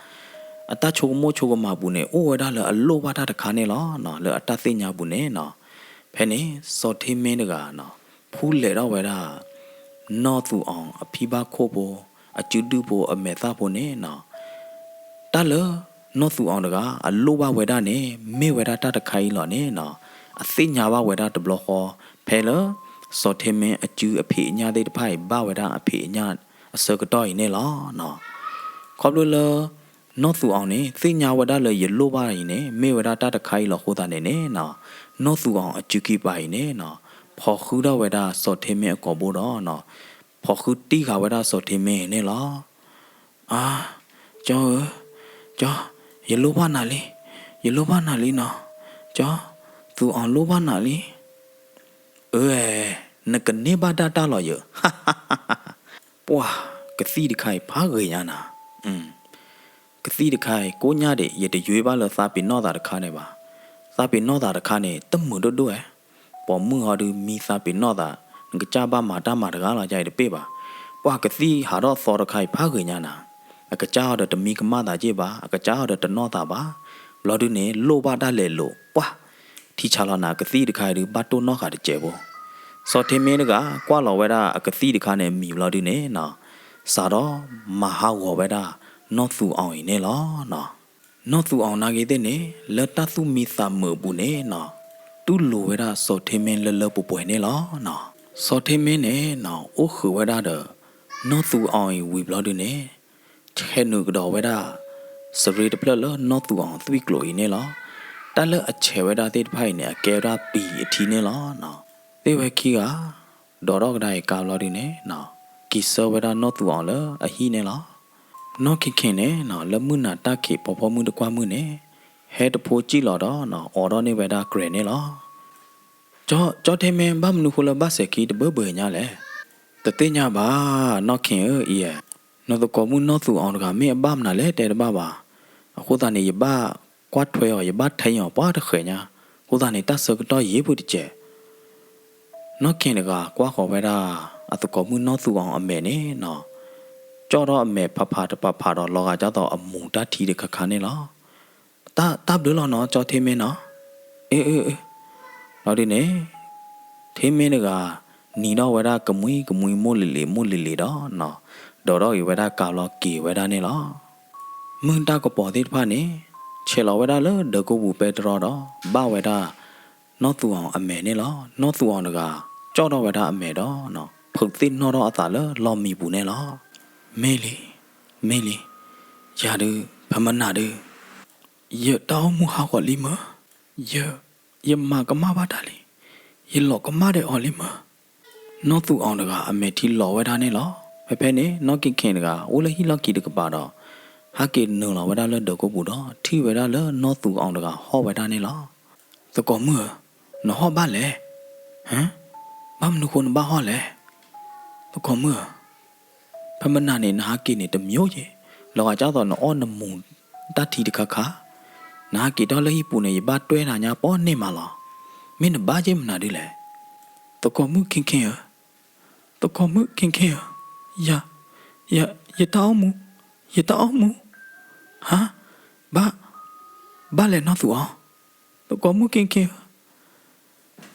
အတချိုကမာဘူးနေအိုဝဲတာလဲအလိုပါတာတခါနေလောနော်လဲအတသိညာဘူးနေနော်ဖဲနေစော်ထေးမင်းတကနော်ဖူးလေတော့ဝဲတာနော်သူအောင်အဖီပါခိုးဖို့အကျူတူဖို့အမေသားဖို့နေနော်တလနော့သူအောင်တကအလိုပါဝဲတာနေမေဝဲတာတတခိုင်လောနေနော်အသိညာပါဝဲတာတဘလခေါ်ဖဲလစော်ထေမင်းအကျူအဖေညာသေးတဖိုင်ဘဝဲတာအဖေညာအစကတော့နေလောနော်ခေါပလိုလနော့သူအောင်နေသိညာဝဲတာလေရလိုပါရင်နေမေဝဲတာတတခိုင်လောဟိုတာနေနေနော်နော့သူအောင်အကျူကိပါရင်နေနော်ဖော်ခူတော့ဝဲတာစော်ထေမင်းအကောဘိုးတော့နော်ဖော်ခူတီခါဝဲတာစော်ထေမင်းနေလောအာကျော်ရလိုပါနာလေးနော်ကျော်သူအောင်လိုပါနာလေးနကနေပါတာလောရပွာကတိတခိုင်ဖားကြရနာကတိတခိုင်ကိုညတဲ့ရတရွေးပါလစားပင်တော့တာတခါနေပါစားပင်တော့တာတခါနေတမှုတို့ပေါ်မှုဟာဒူမီစားပင်တော့တာ ကကြပါမာတာမာတကားလာကြိုက်တဲ့ပေးပါပွားကတိဟာတော့သောရခိုင်ဖားခွေညာနာအကကြတော့တမီကမတာကြည့်ပါအကကြတော့တနောတာပါဘလော်ဒူနေလိုပါတလဲလို့ပွားတီချလာနာကတိတခိုင်ဒီဘတ်တိုနောခါတကျဲဘောစော်ထေမင်းကကွာလော်ဝဲတာအကတိတခါနဲ့မီဘလော်ဒူနေနော်စာတော့မဟာဝဝဲတာနော့သူအောင်ရင်နေလောနော်နော့သူအောင်နာကြီးတဲ့နေလက်တသူမီစာမဘူးနေနော်တူလိုဝဲတာစော်ထေမင်းလလပပွဲနေလောနော်စော်ထေမင်းနေနော်အိုခဝဲတာတော့နော့သူအောင်ရင်ဝီဘလော်ဒူနေချဲနုကတော့ဝဲတာစရီတပလလနော့သူအောင်သွိကလိုရင်နေလောတလအချဲဝဲတာတဲ့ဖိုင်နေကဲရာပီအထီနေလောနော်တေဝဲခီကဒေါ်တော့ကတိုင်းကာလော်ဒီနေနော်ကီဆောဝဲတာနော့သူအောင်လအဟီနေလောနော်ခင်နေနော်လမှုနာတခေပေါ်ပေါ်မှုတကွာမှုနေဟဲတဖိုးကြည့်လော်တော့နော်အော်တော့နေဝဲတာဂရနေလောကြောထဲမင်းဘာမနုခလဘဆက်ခီတဘဘညာလေတတိညာပါနော်ခင်အေးနော်တော့ကောမှုနော်သူအောင်တကမင်းအဘမနာလေတဲ့ဘာပါအခုတန်နေရပါကွာထွဲရပါထိုင်ရပါတခေညာခုတန်နေတဆကတော့ရေးဖို့တကျနော်ခင်တကကွာခေါ်ဝဲတာအတကောမှုနော်သူအောင်အမေနေနော်ကြောတော့အမေဖဖတပဖတော့လောကကြတော့အမုံတတ်ထီတဲ့ခခနဲ့လောတာဘလို့နော်ကြောသေးမင်းနော်အေးတော့ဒီနေသေးမင်းကနီတော့ဝဲတာကမွီမို့လီတော့နော်တော့ဝဲတာကာလောကီဝဲတာနေလောမွန်တာကပေါ်သေးတဖာနေချေလောဝဲတာလေဒကိုဘူးပဲတော့ဘဝဲတာနော်သူအောင်အမေနေလောနော်သူအောင်တကကြောတော့ဝဲတာအမေတော့နော်ဖုတ်သိနော်တော့အသာလေလော်မီဘူးနေလောမေလီယာဒူဖမနာဒူရတောင်းမူဟာကိုလီမရမကမဘာတာလီရလောကမတဲ့အော်လီမနော်သူအောင်တကအမေတီလော်ဝဲတာနေလောဖဲနေနော်ခင်တကအိုလဟီလော်ကီတကပါတော့ဟာကေနော်လော်ဝဲတာလေဒကိုဘူးတော့ထီဝဲတာလေနော်သူအောင်တကဟောဝဲတာနေလောသကောမနော်ဟောပါလေဟမ်ဘာမနုခုန်ဘာဟောလေသကောမဖမနာနေနာကိနေတမျိုးကြီးလောကကြောက်တော့နော်နမုံတတ်တီတခခနာကိတော့လေပူနေဘာတွဲနာညာပေါ်နေမလားမင်းဘာကြီးမနာဒီလေတကောမှုခင်ရတောင်းမှုဟာဘာလဲနော်သူအောင်တကောမှုခင်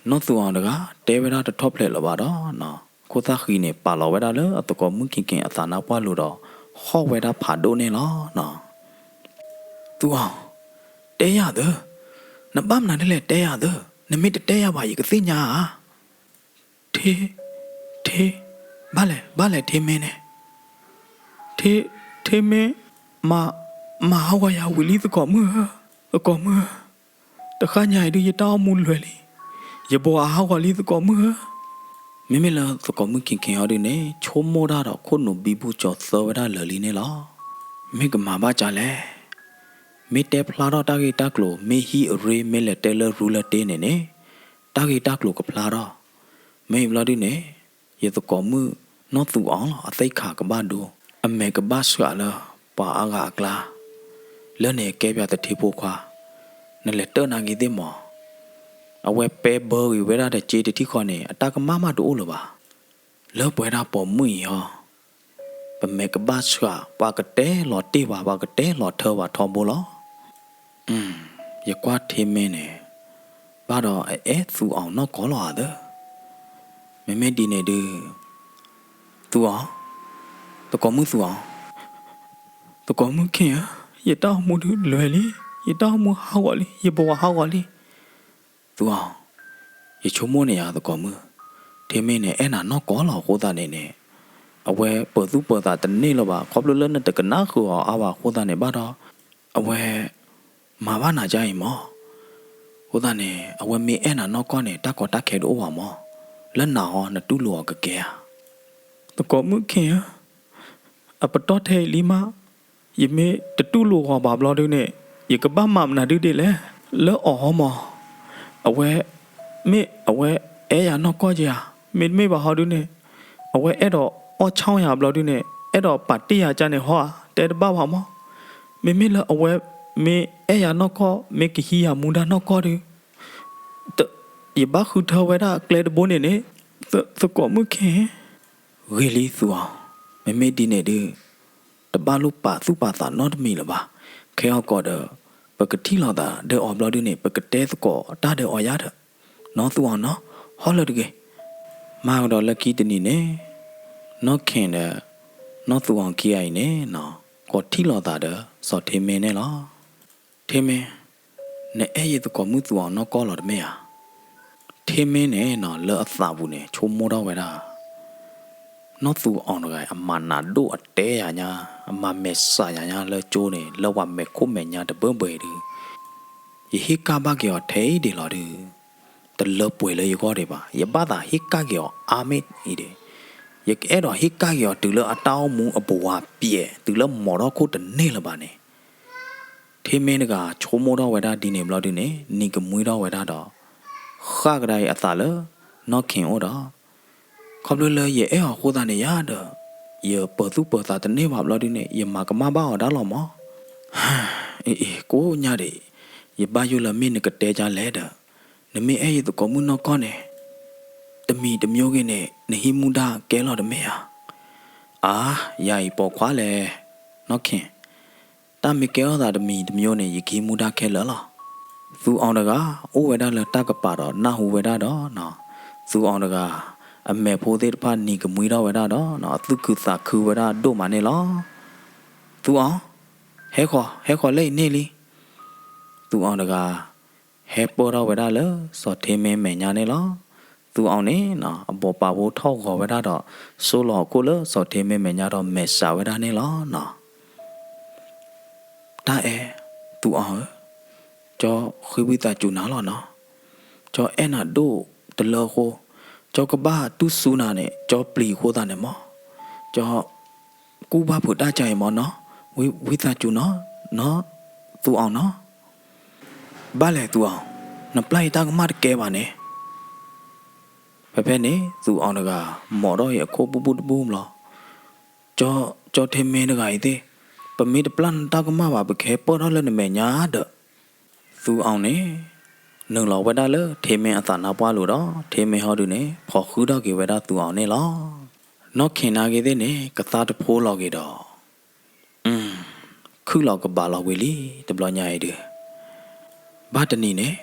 နော်သူအောင်တကတဲဝဲတာတထော့ပလက်လောပါတော့နော်ကိုသားခီနေပါလောဝဲတာလေအတကောမှုခင်အသာနာပွားလို့တော့ဟောဝဲတာဖာဒိုနေလောနော်သူအောင်တဲရသနပမနာတလဲတဲရသနမိတတဲရပါရေကသိညာထေဘာလဲထေမင်းနေထေမင်းမဟဝါယာဝီလီသကောမှုတခါညာဒီရတောင်းမှုလွယ်လီရဘောအဟဝါလီသကောမှုမမေလာသကောမှုခင်ရတဲ့နေချိုးမောတာတော့ခုနဘီဘူးကျော်သောဝရလလီနေလားမေကမာဘာကြလဲမေတဲဖလာတော့တာဂီတက်ကလိုမေဟီရေမဲလက်တဲလရူလက်တဲနေတာဂီတက်ကလိုကဖလာတော့မေဘလာဒီနေရသကောမှုနော်သူအောင်အသိခါကဘာဒူအမေကဘာဆွာလာပါအာဂါကလာလဲနေကဲပြတဲ့ထေဖို့ခွာနလက်တနာကြီးတဲ့မောအဝဲပဲဘောဝဲရတဲ့ကြေတီခေါနေအတကမမတို့လို့ပါလောပွဲတာပေါ်မှုရောပမေကဘာဆွာပါကတဲလော်တေပါကတဲလော်ထောပါထောဘောလောရကွာထေမင်းနေဘာတော့အဲသူအောင်တော့ကောလောတဲ့မေဒီနေတူသူအောင်တကောမှုသူအောင်တကောမှုခင်ရတောင်းမှုလွယ်လီရတောင်းမှုဟောက်လီရဘောဟောက်လီသူအောင်ရချုံမနေရတကောမှုထေမင်းနေအဲ့နာတော့ကောလောကိုသားနေအဝဲပေါ်သူပေါ်တာတနေ့လောပါခေါပလလနဲ့တကနာခုအာဘာကိုသားနေဘာတော့အဝဲမာဘာနာကြရင်မောကိုသားနေအဝဲမေအဲ့နာတော့ကောနေတက်ကောတက်ခဲတော့ဝါမောလက်နာဟောနတူလောကကဲတကောမှုခင်အပတော်ထဲလီမာယမေတတူလောဟောဘာဘလောဒုနေယကဘာမမနာဒုတယ်လေလောအောမောအဝဲမေအဝဲအဲရနော်ကောကြမေဘာဟောဒုနေအဝဲအဲ့တော့အောချောင်းရဘလောဒုနေအဲ့တော့ပါတိရကြနေဟောတဲတဘာဟောမောမေလအဝဲမေအဲရနော်ကောမေကဟီယာမူဒါနော်ကောဒုယဘခုထဝဲတာကလေဘိုနေနေ the got muke really thua me me di ne de the balu pa su pa sa not me la ba ke got the pakati la da de o blood ne pakate ko ta de o ya da no thua no holiday ma do lucky de ni ne no kin de no thua ki ai ne no ko thi la da de so the me ne la the me ne e ye ko mu thua no ko la de me ya the me ne no le a sa bu ne chu mo da we da nó tu on rồi mà nà đu ở té à nha mà mẹ sa nha lơ chô này lơ qua mẹ khô mẹ nha để bơm bể đi hi ca ba kiểu thế đi lo đi từ lơ bể lơ có đi ba ya ba ta hi ca kiểu amet đi đi ya cái đó hi ca kiểu từ lơ tao mu ở bùa bịa từ lơ mỏ đó cô tình nè là ba này thế mẹ nó cả chô mô đó vậy đó đi nè lo đi nè nị cái mũi đó vậy đó khác cái đây ở ta lơ nó khen ở đó không lừa lời dễ họ cô ta này ya đó giờ bờ tu bờ ta tính nếp lo đi này giờ mà cái má bao ở đó là mỏ cố nhà đi giờ bao nhiêu là mình cái tê cha lẽ đó nếu mình ấy tụi có muốn nó con này tụi mình cái này này hi muốn đa kéo lo được mấy vậy bỏ khóa lẹ nó khen ta mới kéo ra tụi mình này giờ khi muốn đa kéo lỡ lo tu ông đó cả ô vậy đó là ta cái bà đó na hu vậy đó nó tu ông đó cả mẹ phụ thế pa ni cái mũi đó vậy đó nó tu cứ sa cứ vậy đó đồ mà này lo tu ông hết khó lấy nè li tu ông đó cả hết bữa đó vậy đó lỡ sợ thêm mẹ nhà này lo tu ông này nó bỏ bà bố thâu khó vậy đó số lọ cô lỡ sợ thêm mẹ nhà đó mẹ sao vậy đó này lo nó ta tu ông cho khi bây giờ chủ nó nó cho em là đồ từ lỡ cô cho các ba tu su na này cho pli cô ta này mò cho cô ba phụ đa chạy mò nó với ta chủ nó tu ông nó ba lẽ tu ông nó play ta cũng mất kẻ bà này phải này tu ông nó cả mò đó vậy cô bù lo cho thêm mấy nó cái thế bà mấy đứa plan ta cũng mất bà bị kẻ bỏ đó lên mẹ nhá được tu ông này nương lọ vậy đó lỡ thêm mấy anh ta nào qua lù đó thêm mấy họ được này phò khứ đó kiểu vậy đó tu ông này lo nó khen à cái thế này cái ta được phô lo cái đó khứ lo cái bà lo vậy li tập lo nhảy được ba tên này nè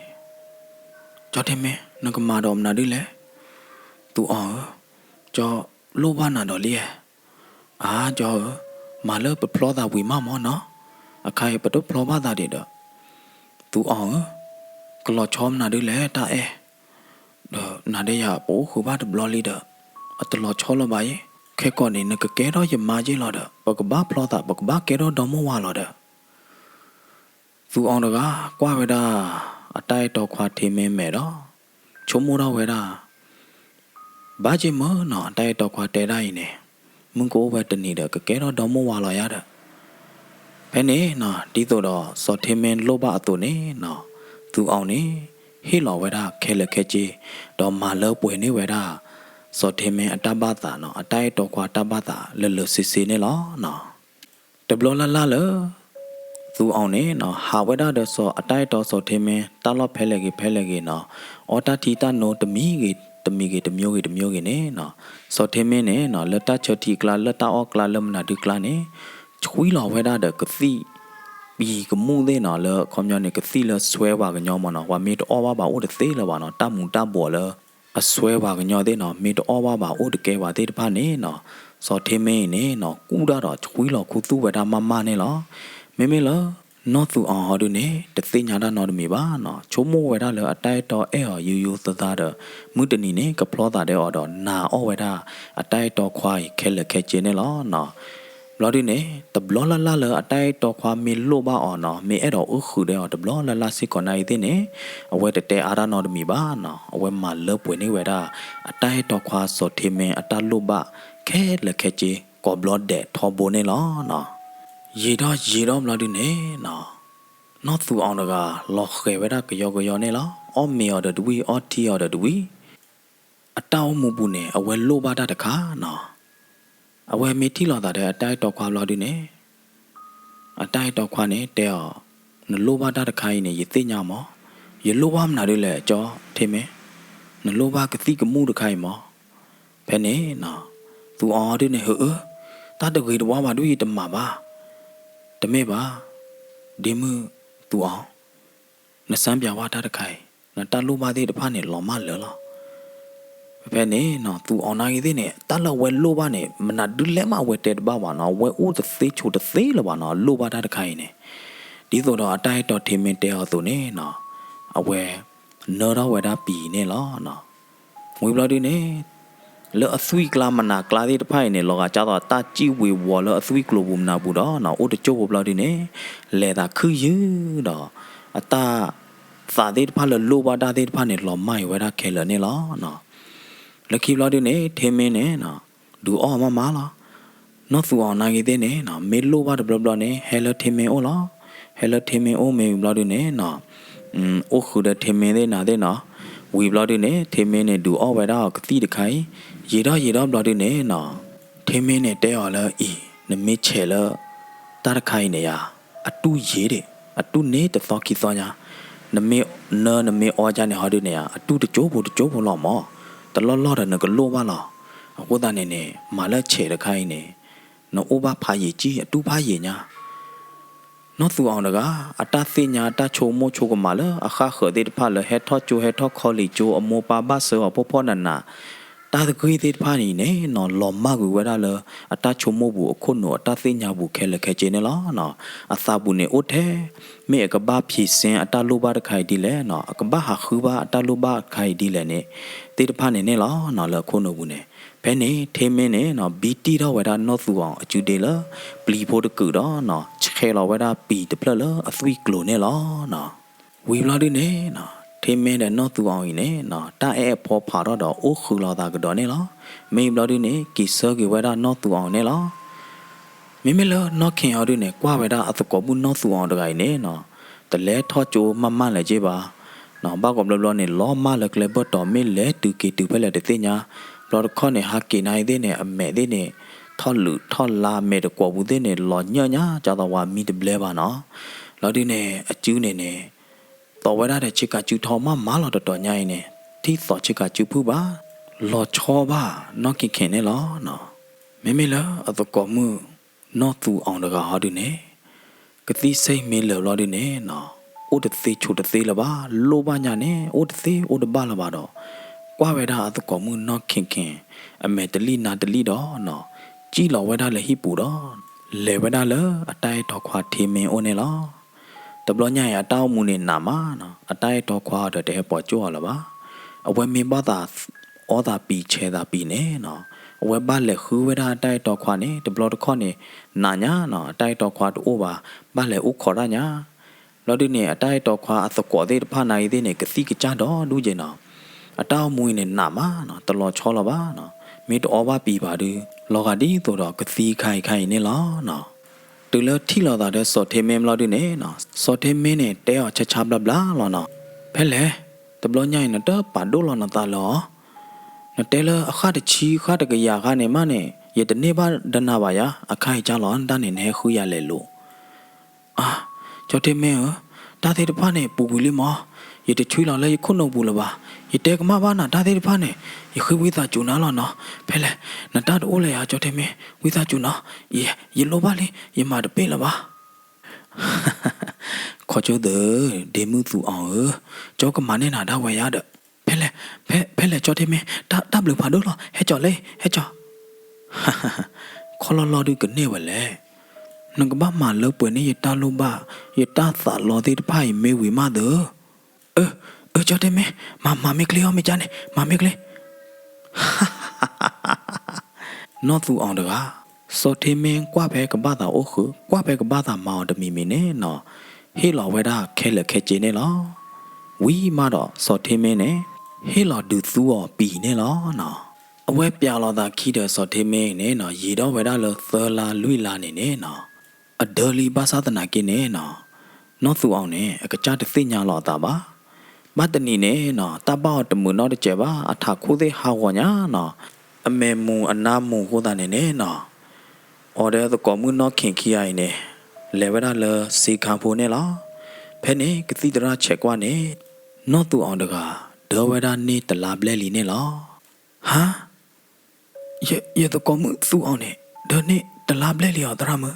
cho thêm mấy nó có mà đom nào đi lẽ tu ông cho lô ba nào đó li cho mà lỡ bị phô ta vì mà mò nó khai bị đốt phô ba ta đi đó tu ông cái lọ chóm nào đi lẽ ta đó nào đây à bố khu ba được lo li đó từ lọ chó lo vậy cái con này nó cái kế đó giờ mà chỉ lo đó bà cái bác lo ta bà cái bác kế đó đóng mua hoa lo đó tu ông đó cả qua vậy đó ở đây tao qua thêm mẹ đó chỗ mua đâu vậy đó bà chỉ mới nó đây tao qua đây đây nè muốn cố về tình này đó cái kế đó đóng mua hoa lo ya đó cái này nó đi tàu đó so thêm men lô ba tàu này nó tu ông này hi lo vậy đó khe lệ chi đó mà lỡ bùi này vậy đó so thêm men ta ba ta nó đây tao qua ta ba ta lỡ xì này lo nó tập lo la lỡ tu ông này nó hào vậy đó so đây tao so thêm men ta lo phê lệ nó ở ta thì ta nó tầm cái này nó so thêm men này nó lỡ ta chơi thì lỡ ta ở lâm là được này chui lo vậy đó được cái gì vì cái mũ đấy nó là không nhau này cái gì là xoay vào cái nhau mà nó và mít ở vào ổ được thế là vào nó ta muốn ta bỏ là xoay vào cái nhau đấy nó mít ở vào ổ được cái vào thế pa này nó so thêm này nó cú đó đó chui lo cú tu vậy đó mama này lo mấy lo nó tu họ được này được thế nhà đó nó được mấy ba nó chỗ mũ vậy đó là ở đây đó ở yu ta đó mới đến này cái plot ta đấy ở đó na ở vậy đó ở đây đó khoai cái chuyện này lo nó lo đi nè tập lo la lỡ ở đây to khoa mi lô ba ở nó mi ở đó ở khử đây ở tập lo la xí còn này thế nè ở vậy để ara nó được mi ba nó ở vậy mà lỡ buổi này vậy đó ở đây to khoa số thêm mẹ ở đây lô ba cái là cái gì có lo để thò bồn này lo nó gì đó lo đi nè nó tu ông đó lo khề vậy đó cái do này lo ở mi ở đó đuôi ở thi ở đó đuôi ở đâu mua bún nè ở vậy lô ba đã được khá nó ở vậy mấy thi lo ta để ở đây to khoa lo đi nè ở đây to khoa nè đeo nó lô ba đã được khai nè gì thế nhau mà gì lô ba nào đi lệ cho thêm mấy nó lô ba cái gì cái mua được khai mà ဖဲနေနော်သူအော်ဒီနေဟဲ့တာတကွေတော့ဘာတို့ရတမှာပါတမဲပါဒီမှုသူအောင်နစမ်းပြဝတာတခိုင်နတလူပါသေးတဖာနေလော်မလော်လောဖဲနေနော်သူအောင်နိုင်သေးနေတလဝဲလိုပါနေမနာဒူလဲမဝဲတဲ့တပါပါနော်ဝဲဦးသသေးချိုတသေးလပါနော်လိုပါတာတခိုင်နေဒီဆိုတော့အတိုင်းတော့ထင်းမင်းတဲအောင်သူနေနော်အဝဲနော်တော့ဝဲတာပီနေလောနော်ငွေဘလောက်ဒီနေလောအဆွီကလာမနာကလာသေးတဖိုင်နေလောကကြတော့တာကြည့်ဝေဝလောအဆွီကလိုဘူးမနာဘူးတော့နော်အိုတချို့ဘလောက်ဒီနေလဲတာခူယူတော့အတာသာသေးတဖာလောပါတာသေးတဖာနေလောမိုင်ဝဲတာခဲလနေလောနော်လက်ခိဘလောက်ဒီနေထင်းမင်းနေနော်ဒူအော်မမလားနော်သူအောင်နိုင်သေးနေနော်မေလိုပါတဘလနေဟဲလထင်းမင်းအိုလားဟဲလထင်းမင်းအိုမေဘလောက်ဒီနေနော်အိုခုတဲ့ထင်းမင်းသေးနာတဲ့နော်ဝီဘလောက်ဒီနေထင်းမင်းနေဒူအော်ဝဲတာကတိတခိုင်ရေတော့ဘလောက်ဒီနေနော်ထင်းမင်းနေတဲော်လဲဤနမေချေလဲတာတခိုင်နေရအတူရေးတယ်အတူနေတသောခိသောညာနမေအောကြနေဟာဒီနေရအတူတကြိုးဖို့လောက်မောတလောတဲ့နကလိုပါလားအခုတန်းနေမာလက်ချေတခိုင်နေနော်အိုဘာဖာရီကြီးအတူဖာရီညာနော်သူအောင်တကအတသိညာတချုံမို့ချုကမာလအခါခဒေတဖာလဟက်ထော့ချိုဟက်ထော့ခေါ်လီချိုအမောပါဘဆောပေါ်နနာတာတကွေသေးတဖာနေနေနော်လော်မကူဝဲတာလအတချုံမို့ဘူးအခုနော်အတသိညာဘူးခဲလက်ခဲကျင်းနေလားနော်အသာဘူးနေအိုထဲမေကဘာဖြီစင်အတလိုပါတခိုင်ဒီလဲနော်အကဘာဟာခူပါအတလိုပါခိုင်ဒီလဲနေတေတဖာနေနေလားနော်လခုနော်ဘူးနေဘဲနေထေမင်းနေနော်ဘီတီတော့ဝဲတာနော်သူအောင်အကျူတေလပလီဖို့တကူတော့နော်ချခဲလောဝဲတာပီတပလလအသွီကလိုနေလားနော်ဝီလာဒီနေနော်ထေမင်းတဲ့နော်သူအောင်နေနော်တာအဲဖောဖာတော့အိုခူလာတာကတော့နေလားမေဘလာဒီနေကီဆောကီဝဲတာနော်သူအောင်နေလားမိမလောနော်ခင်အောင်ဒီနေကွာဝဲတာအသကောဘူးနော်သူအောင်တကိုင်နေနော်တလဲထော့ချိုမမလဲကြည့်ပါနော်ဘာကောဘလနေလောမလကလေဘတော်မေလဲတူကီတူဖဲလဲတဲ့တင်ညာဘလော်ခေါနေဟာကီနိုင်တဲ့နေအမဲတဲ့နေထော်လူထော်လာမဲတကောဘူးတဲ့နေလောညညာကြတော့ဝါမီတဘလဲပါနော်လော်ဒီနေအကျူးနေနေတော်ဝဲတဲ့ချစ်ကကျူထော်မမလော်တော်ညိုင်းနေတီသောချစ်ကကျူဖူပါလော်ချောပါနော်ကီခင်နေလောနော်မေလာအတကောမှုနော်သူအောင်တကဟာဒီနေကတိစိတ်မေလော်ဒီနေနော်အိုတသေးချိုတသေးလပါလိုပါညာနေအိုတသေးအိုတပါလပါတော့ကွာဝဲတာအတကောမှုနော်ခင်အမေတလီနာတလီတော့နော်ကြည်လောဝဲတာလေဟိပူတော့လေဝဲတာလေအတိုက်တော်ခွာထေမင်းအိုနေလားတဘလညရတောင်းမှုနေနာမနော်အတိုက်တော်ခွာတဲ့ပေါ်ကြောလာပါအဝဲမင်းပါတာဩတာပီချဲတာပီနေနော်အဝဲပါလေခူဝဲတာအတိုက်တော်ခွာနေတဘလတခေါနေနာညာနော်အတိုက်တော်ခွာတိုးပါပါလေဥခေါ်ရညာလော်ဒီနေအတိုက်တော်ခွာအသကောသေးဖာနိုင်သေးနေကတိကကြတော့လူကျင်တော့အတောင်းမွေးနေနာမနော်တလောချောလပါနော်မေတ္တောဘာပီပါဒူလောကဒီတော့ကတိခိုင်နေလားနော်တူလထီလာတဲ့စော်ထေမင်းမလို့ဒီနေနော်စော်ထေမင်းနဲ့တဲအောင်ချဘလဘလာလောနော်ဖဲလေတဘလညိုင်နော်ပါဒိုလောနော်တလောနော်တဲလအခါတချီခါတကရကနေမနဲ့ရတနေပါဒနာပါယာအခိုင်ကြလောတန်းနေခူရလေလို့အာကျော်ထေမင်းတာသေးတဖာနဲ့ပူပူလေးမောရတချွေးလောလဲခုနှုတ်ဘူးလပါရတဲကမဘာနာတာသေးတဖာနဲ့ရခွေးဝိသာကျူနာလောနော်ဖဲလေနတတိုးလေဟာကျော်ထေမင်းဝိသာကျူနာရလိုပါလေရမတပေးလပါခေါ်ကျဒေမှုသူအောင်ကျော်ကမနဲ့နာတော့ဝယ်ရတဲ့ဖဲလေကျော်ထေမင်းတပ်လို့ဖာတော့ဟဲကျော်လေဟဲကျော်ခေါ်လောဒီကနေဝလဲနကဘာမလောက်ပွနေရတလုံးပါရတသာလောသေးတဖိုင်မေဝီမတော့ကျော်တယ်မေမမေကလေးအောင်မကြနဲ့မမေကလေးနော်သူအောင်တကားစောထေမင်းကွာဘဲကဘာသာအိုခုကွာဘဲကဘာသာမောင်တမီမီနဲ့နော်ဟေးလော်ဝဲတာခဲလက်ခဲကျင်းနေလောဝီမတော့စောထေမင်းနဲ့ဟေးလော်ဒူသူော်ပီနေလောနော်အဝဲပြလော်တာခီတဲ့စောထေမင်းနဲ့နော်ရေတော့ဝဲတာလောသလာလွိလာနေနဲ့နော်အဒေါ်လီဘာသာတနာကိနေနော်သူအောင်နဲ့အကကြတဲ့သိညာလော်တာပါမတနီနဲ့နော်တပေါတမှုနော်တကြပါအထခိုးသေးဟာဝညာနော်အမေမူအနာမူဟိုတာနေနဲ့နော်အော်တဲ့ကောမှုနော်ခင်ခီရိုင်နေလေဝဒါလစီခံဖို့နဲ့လားဖဲနေကတိတရာချက်ကွာနေနော်သူအောင်တကဒေါ်ဝဒါနေတလာပလဲလီနဲ့လားဟာ ye to ko mu su on ne de ne de la ble li tara mu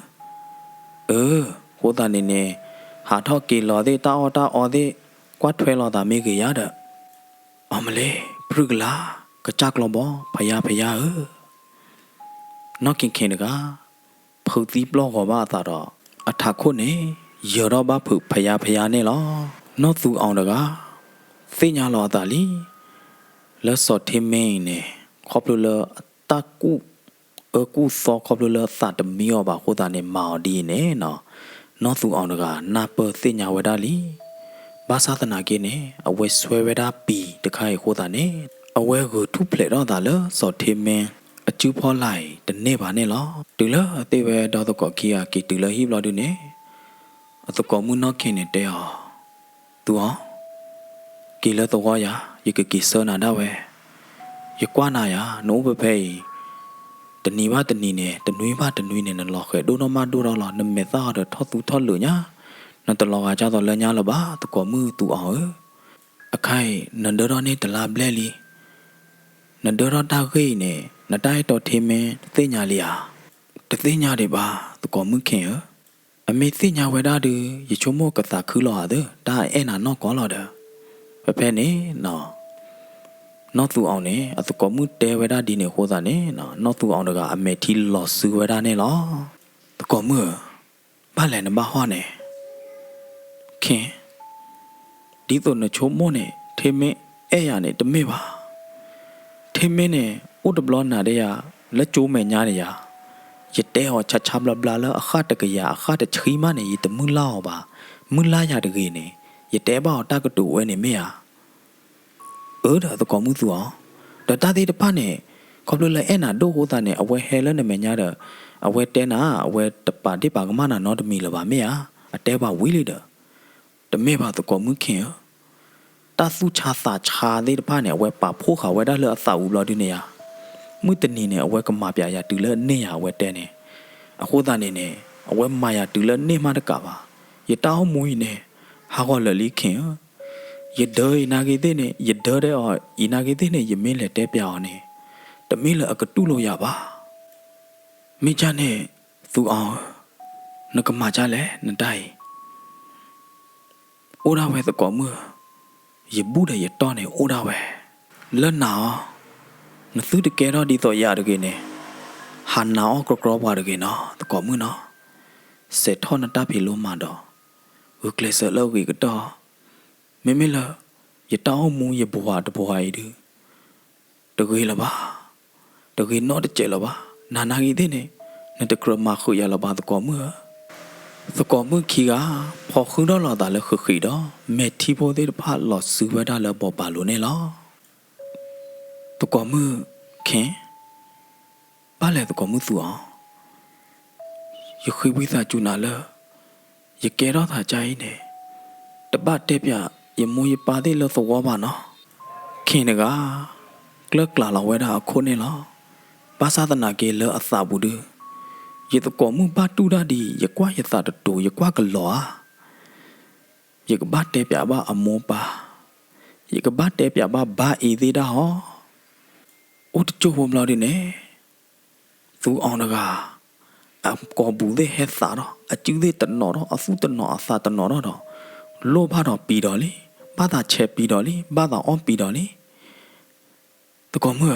ho ta ne ha tho ke lo de ta o de kwa thwe lo ta me ke ya da amale prugla ka chak lo bo phaya no kin da ga phu ti blo ko ba ta do a tha kho ne yo ro ba phu phaya ne lo no su on da ga se nya lo ta li le so the me ne khop lo le ta kuกูซอคอบเลสัตมีอบ่าโคตาเนมาดีเนเนาะนอสูออนกานาเปสิญญาเวดาลีบาซาตนาเกเนอเวสวยเวดาปีตะไคโคตาเนอเวกูทุเพลดอตาเลสอเทเมอจูพอไลตะเนบาเนลอตุเลอเตเวดอตกอคียากิตุเลฮิบลอดุเนอตกอมุนอเกเนเตอตูอกีเลตวอยายกกิเซนาดาเวยกวานายาโนเบเพตนีว่าตนีเนี่ยตนุยว่าตนุยเนี่ยนั่นหลอกดูนมาดูเราหลอกนั่นเมตตาเดือดทอดตูทอดเหลือเนี่ยนั่นตลอดอาจารย์ตอนเลี้ยงละบ้าตะกอมือตูเอาอะใครนั่นเดือดเนี่ยตลาดเบลลี่นั่นเดือดดาวเกยเนี่ยนั่นได้ต่อเทมเสียญาเลียแต่เสียญาเดบ้าตะกอมือเขียวอเมเสียญาเวดาดูยิ่งชั่วโมงก็ตาคือหล่อเด้อได้เอ็นนอกก่อนหล่อเด้อแบบนี้เนาะนอตูเอาเนี่ยอะตะกอมือเตเวดาดีเนี่ยโคตาเนี่ยนอตูเอาเด้ออเมทีลอซื้อเวดาเนี่ยหรอตะกอมือบ้านแหลนบ้าฮ้อเนี่ยခင်ဒီတော့နချိုမို့နဲ့ထေမင်းအဲ့ရနဲ့တမေပါထေမင်းနဲ့ဥဒဘလနာတဲ့ရလက်ကျိုးမဲ့ညားနေရရတဲဟောချချဘလဘလာလအခတ်တကရအခတ်တချီမနဲ့ရတမူလာပါမူလာရတကေနဲ့ရတဲပါတကတူဝဲနေမေရဒါတော့ကောမှုသူအောင်ဒါတတိတဖနဲ့ခေါပလလဲအဲ့နာဒိုဟိုတာနဲ့အဝဲဟဲလဲနဲ့မညာတဲ့အဝဲတဲနာအဝဲတပါတိပါကမနာနော်တမီလပါမေရအတဲပါဝီးလိတဲ့တမေပါတကောမှုခင်ตาสุชาสาชาเดตพาเนี่ยเวปาพวกเขาเวได้เลอสาวบลอดิเนี่ยมือตนีเนี่ยเวกมาปยายาตุเลเนียเวเตเนี่ยอโคตาเนี่ยเวมายาตุเลเนมาตะกะบายะตาหมุยเนี่ยฮากอเลลิขินยะเดยนาเกเตเนี่ยยะเดได้ออีนาเกเตเนี่ยยะเมเลเตเปียวเนี่ยตะเมเลอะกะตุโลยาบามิจาเนี่ยสุอาวนกมาจาแลนไดโอราเวตะกอมือยบูดยตอนเนี่ยโอดาเวแล้วหนาวนึกซื้อตะแกรอดีต่อยาตะเกเนี่ยหันหนาวกรอบๆว่าตะเกเนาะตะกอมือเนาะเสร็จทอดนตาพิโลมาดออุกเลเซเลวีก็ดอไม่ละยตามูยบัวตะบัวไอ้ดื้อตะเกละบ้าตะเกนอตะเจละบ้านากีเด้เนี่ยนั่นตะกรมาคุยยาละบ้าตะกอมือสกอมือขี้กาพอขึ้นรอตาแล้วคือขี้ดอเมทีโพเดพาหลอดซื้อไว้ได้แล้วบอกบาลูเนี่ยหรอตะกอมือเข็นบ้านแหละตะกอมือสัวอย่าคุยวิสาจุนาเลยอย่าแกรอถ่ายใจเนี่ยแต่บ้านเทปอย่ามัวอย่าปาได้แล้วสวบ้านเนาะเข็นเนี่ยกาเลิกกล่าวเราไว้ได้คนเนี่ยหรอภาษาตนาเกลืออัศบุดือยตะกอมือบ้าตูดาดีอย่ากว่าอย่าสาดตูอย่ากว่ากะหลออย่ากบ้าเตปยาบ้าอโมปาอย่ากบ้าเตปยาบ้าบ้าอีดีดาฮออุตโจผมเราดิเน่สูออนกาอะกอบูเดเฮสาดออะจื้อเดตนอดออะสุตนออะสาตนอดอโลภะดอปีดอลิบ้าตาเชปีดอลิบ้าตาออมปีดอลิตะกอมือ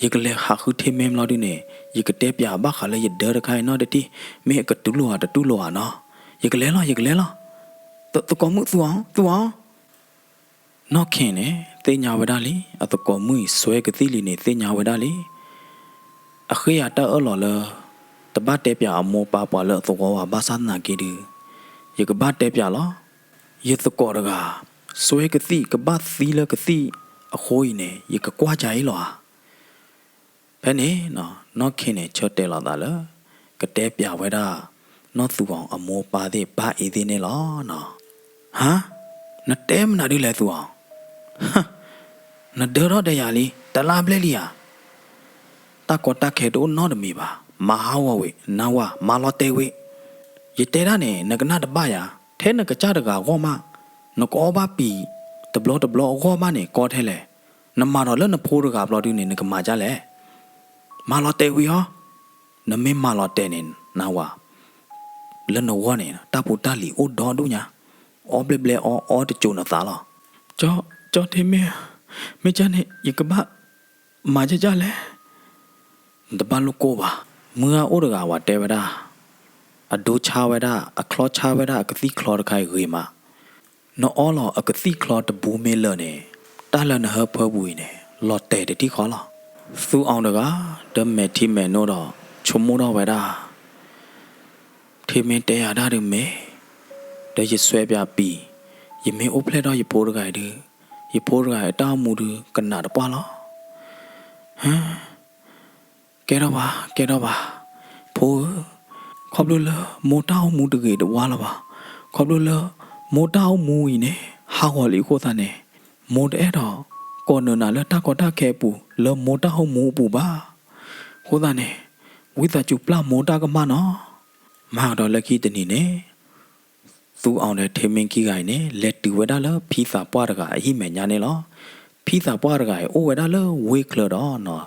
ยกเลหาคือเทเมมเราดิเนี่ยยกเตปยาบ้าขาเลยยเดอร์ใครเนาะเดที่เมฆกตุลัวเนาะยกเลล่ะตะกอมือสัวนอกเขนเนี่ยเตญาวดาลีอะตะกอมือสวยกะติลีเนี่ยเตญาวดาลีอะเคยาตะหล่อเลตะบ้าเตปยาอโมปาปาเลตะกอว่าบาซานาเกดือยกบ้าเตปยาลอยตะกอดกาสวยกะติกะบ้าซีเลกะติอะโคยเนี่ยยกกว่าใจหรอแค่นี้เนาะนอกเขนเนี่ยชดเตลอดาเลยกระเตปยาไว้ด้านอกตัวของอโมปาเดบ้าอีดีเนี่ยหรอเนาะฮะนั่นเต็มนาดิเลยตัวฮะนั่นเดือดได้ยาลีแต่ลาเบลลี่อะตากอดตาเขโดนนอดมีบ่ามาฮาวเวนาวามาลอเตเวยเตระเนี่ยนักนาดบ้ายาเทนักจ้าดกาก็มานกอบ้าปีตบล้อก็มาเนี่ยก็เทเลยน้ำมาเราเล่นน้ำพูดกับเราดูเนี่ยนักมาจ้าเลย มาลอเตวิฮอนเมมาลอเตเนนาวาเลนวอเนี่ยตาปูตาลีโอดอดูญาออเบลเบลออตะโจนะตาลอจอเทเมไม่จันเฮยกบะมาจะแลตะบาลุโกบาเมื่อโอดกาวาเตวดาอดูชาเวดาอคลอชาเวดากะติคลอตะไคเฮมานออลอกะติคลอตะบูเมเลเนตาลนะเฮเพอบุยเนลอเตติขอลอซูอองดกาดะเมทิเมโนดอชุมโมดอเวดาเทเมเตยาดาเดเมเดยสวยပြปียเมโอเพลดอยโพดกายเดยโพดกายตามูดกันนาดปาลอฮะแกดอบาโพขอบดูเลโมตามูตะเกดวาลบาขอบดูเลโมตามูอีเนฮาวอลีโคตาเนโมเดดอกอนนาเลตากอตาแคปูเลโมตามูปูบาโคตาเนวิตาจุปลาโมตากะมาเนาะมาดอลกีตนีเนသူအောင်တဲ့ထေမင်ကြီးကိုင်နဲ့လက်တူဝဲတာလဖီစာပွားတကအဟိမဲ့ညာနေလောဖီစာပွားတကရဲ့အိုဝဲတာလဝေကလတော့နော်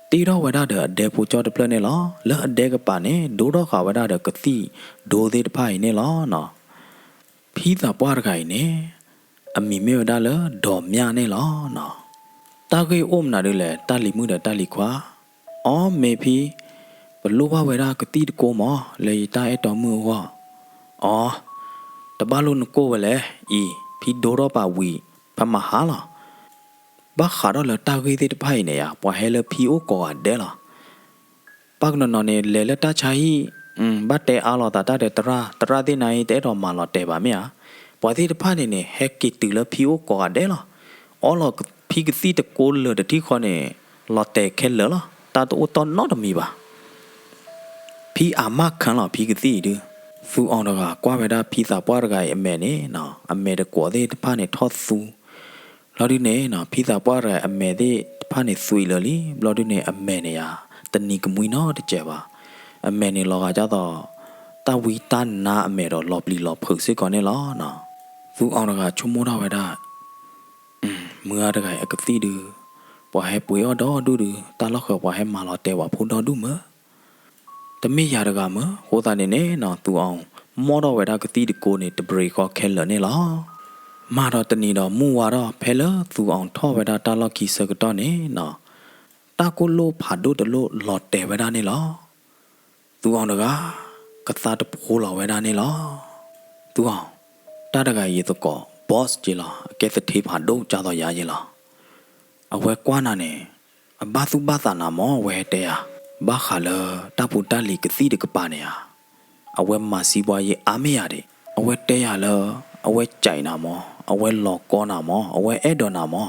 တီတော့ဝဲတာတဲ့အဒေပူကြောတပလနဲ့လောလက်အဒေကပါနဲ့ဒိုတော့ခါဝဲတာတဲ့ကတိဒိုသေးတဖိုင်နဲ့လောနော်ဖီစာပွားတကရဲ့နဲ့အမီမေဝဲတာလဒေါ်မြနဲ့လောနော်တာကေအိုမနာတွေလေတာလီမှုတဲ့တာလီခွာအော်မေဖီဘလိုပါဝဲတာကတိတကိုမောလေတာအဲ့တော်မှုဟောအော်ตะบาลุนโกเวเลอีพี่โดรอปาวีพมาหาลบะขาดอลตาเกติตะไผเนี่ยปอเฮเลพี่โอกอเดลปักนนเนี่ยเลตาชัยบัดเตอาลอตาเดตราติไนเตดอมาลอเตบาเมียปอติตะไผเนี่ยเฮกิติเลพี่โอกอเดลออลอพี่กติตะโกเลตะที่คอเนี่ยลอเตเคเลลตาตอตอนนอตมีบาพี่อามาคันลอพี่กติดือซูอองดกากว่าเวดาพีซาปวาดกายอเมเนเนาะอเมเดกัวเดตะพาเนทอดซูลอดิเนเนาะพีซาปวาดกายอเมเดตะพาเนซุยเลลีลอดิเนอเมเนยาตะนีกมุยเนาะตะเจบาอเมเนลอกาจาตอตาวีตันนาอเมดอลอปลีลอเพิกซิก่อนเนลอเนาะซูอองดกาชุมโมดาเวดาเมื่อดกายอกติดือปอให้ป่วยอดอดูดือตาลอขอปอให้มาลอเตวาพูดอดูเมตะเมยาดกามโหตาเนเนเนาะตูอองมอดอเวดากติตะโกเนตะเบรกอเคลเนลอมาดอตะนีดอมูวาดอเพลตูอองทอเวดาตาลอกีสกตอเนเนาะตาโกโลผาโดตะโลลอเตเวดาเนลอตูอองดกากะตาตะโพลอเวดาเนลอตูอองตาดกาเยตกอบอสจิลอเกสเทผาโดจาตอยาเยลออเวกวานาเนอบาสุบาสานามอเวเตยาบาคาเลตาปูตาลีกติตะกปาเนยအဝဲမစီပွားရေးအားမရတယ်အဝဲတဲရလောအဝဲကြိုင်နာမောအဝဲလော်ကောနာမောအဝဲအဲ့ဒေါ်နာမော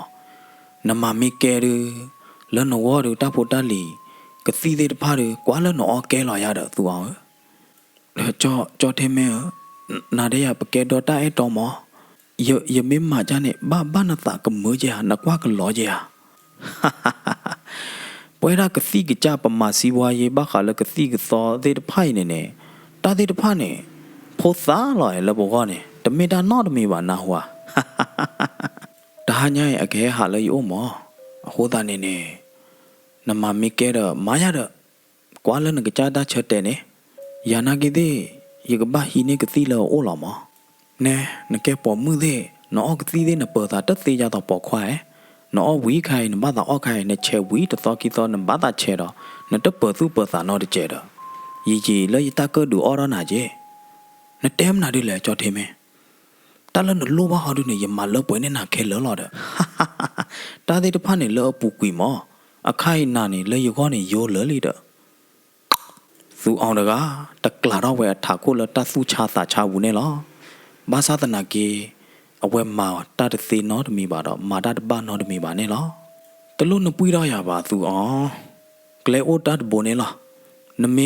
နမမီကဲရလနဝရတဖို့တလီကစီသေးတဖားကွာလနော်ကဲလာရတော့သူအောင်ကြောထဲမဲနာတဲ့ရပကဲဒေါ်တာအဲ့တော်မောယမင်းမကြနဲ့ဘာနတာကမောကြနကွာကလောကြပွဲရကစီကကြပမစီပွားရေးဘခါလကစီကစောသေးတဖိုင်နေตาติตะพะเนี่ยโพซาลอยละบ่กอเนี่ยตะเมตานอตะเมบานาหัวตาญายอแกหาเลยโอหมอโหตาเนี่ยนมามิเกดมายาดกว่าละนกจาตาเฉเตเนี่ยยานากิเดยกบะฮีเนกติลโอลอมอเนนแกปอมือเดนอกติเดนเปตาตะเตยาตอปอควายนอวีไข่นบาตาออกไข่เนเชวีตะตอกิตอนบาตาเชดนตะเปซุเปตานอตะเจดยีจีเลยตาก็ดูออรนาเจนเต็มนาดิเลยจอเทเมตาละนโลบะฮอดูเนี่ยยมาเลป่วยเนี่ยนาเคลลอดตาติตะพะเนี่ยเลอปูกุยมออไข่นาเนี่ยเลยยกอเนี่ยโยเลลีดซูอองดกาตะกลาดอเวทาโคลตาสุชาสาชาวูเนี่ยลอบาซาตนาเกอเวมาตาตะซีนอตมีบาดอมาตาตะบานอตมีบาเนี่ยลอตะลุนปุยดอยาบาซูออกเลโอตาตโบเนี่ยลอนเม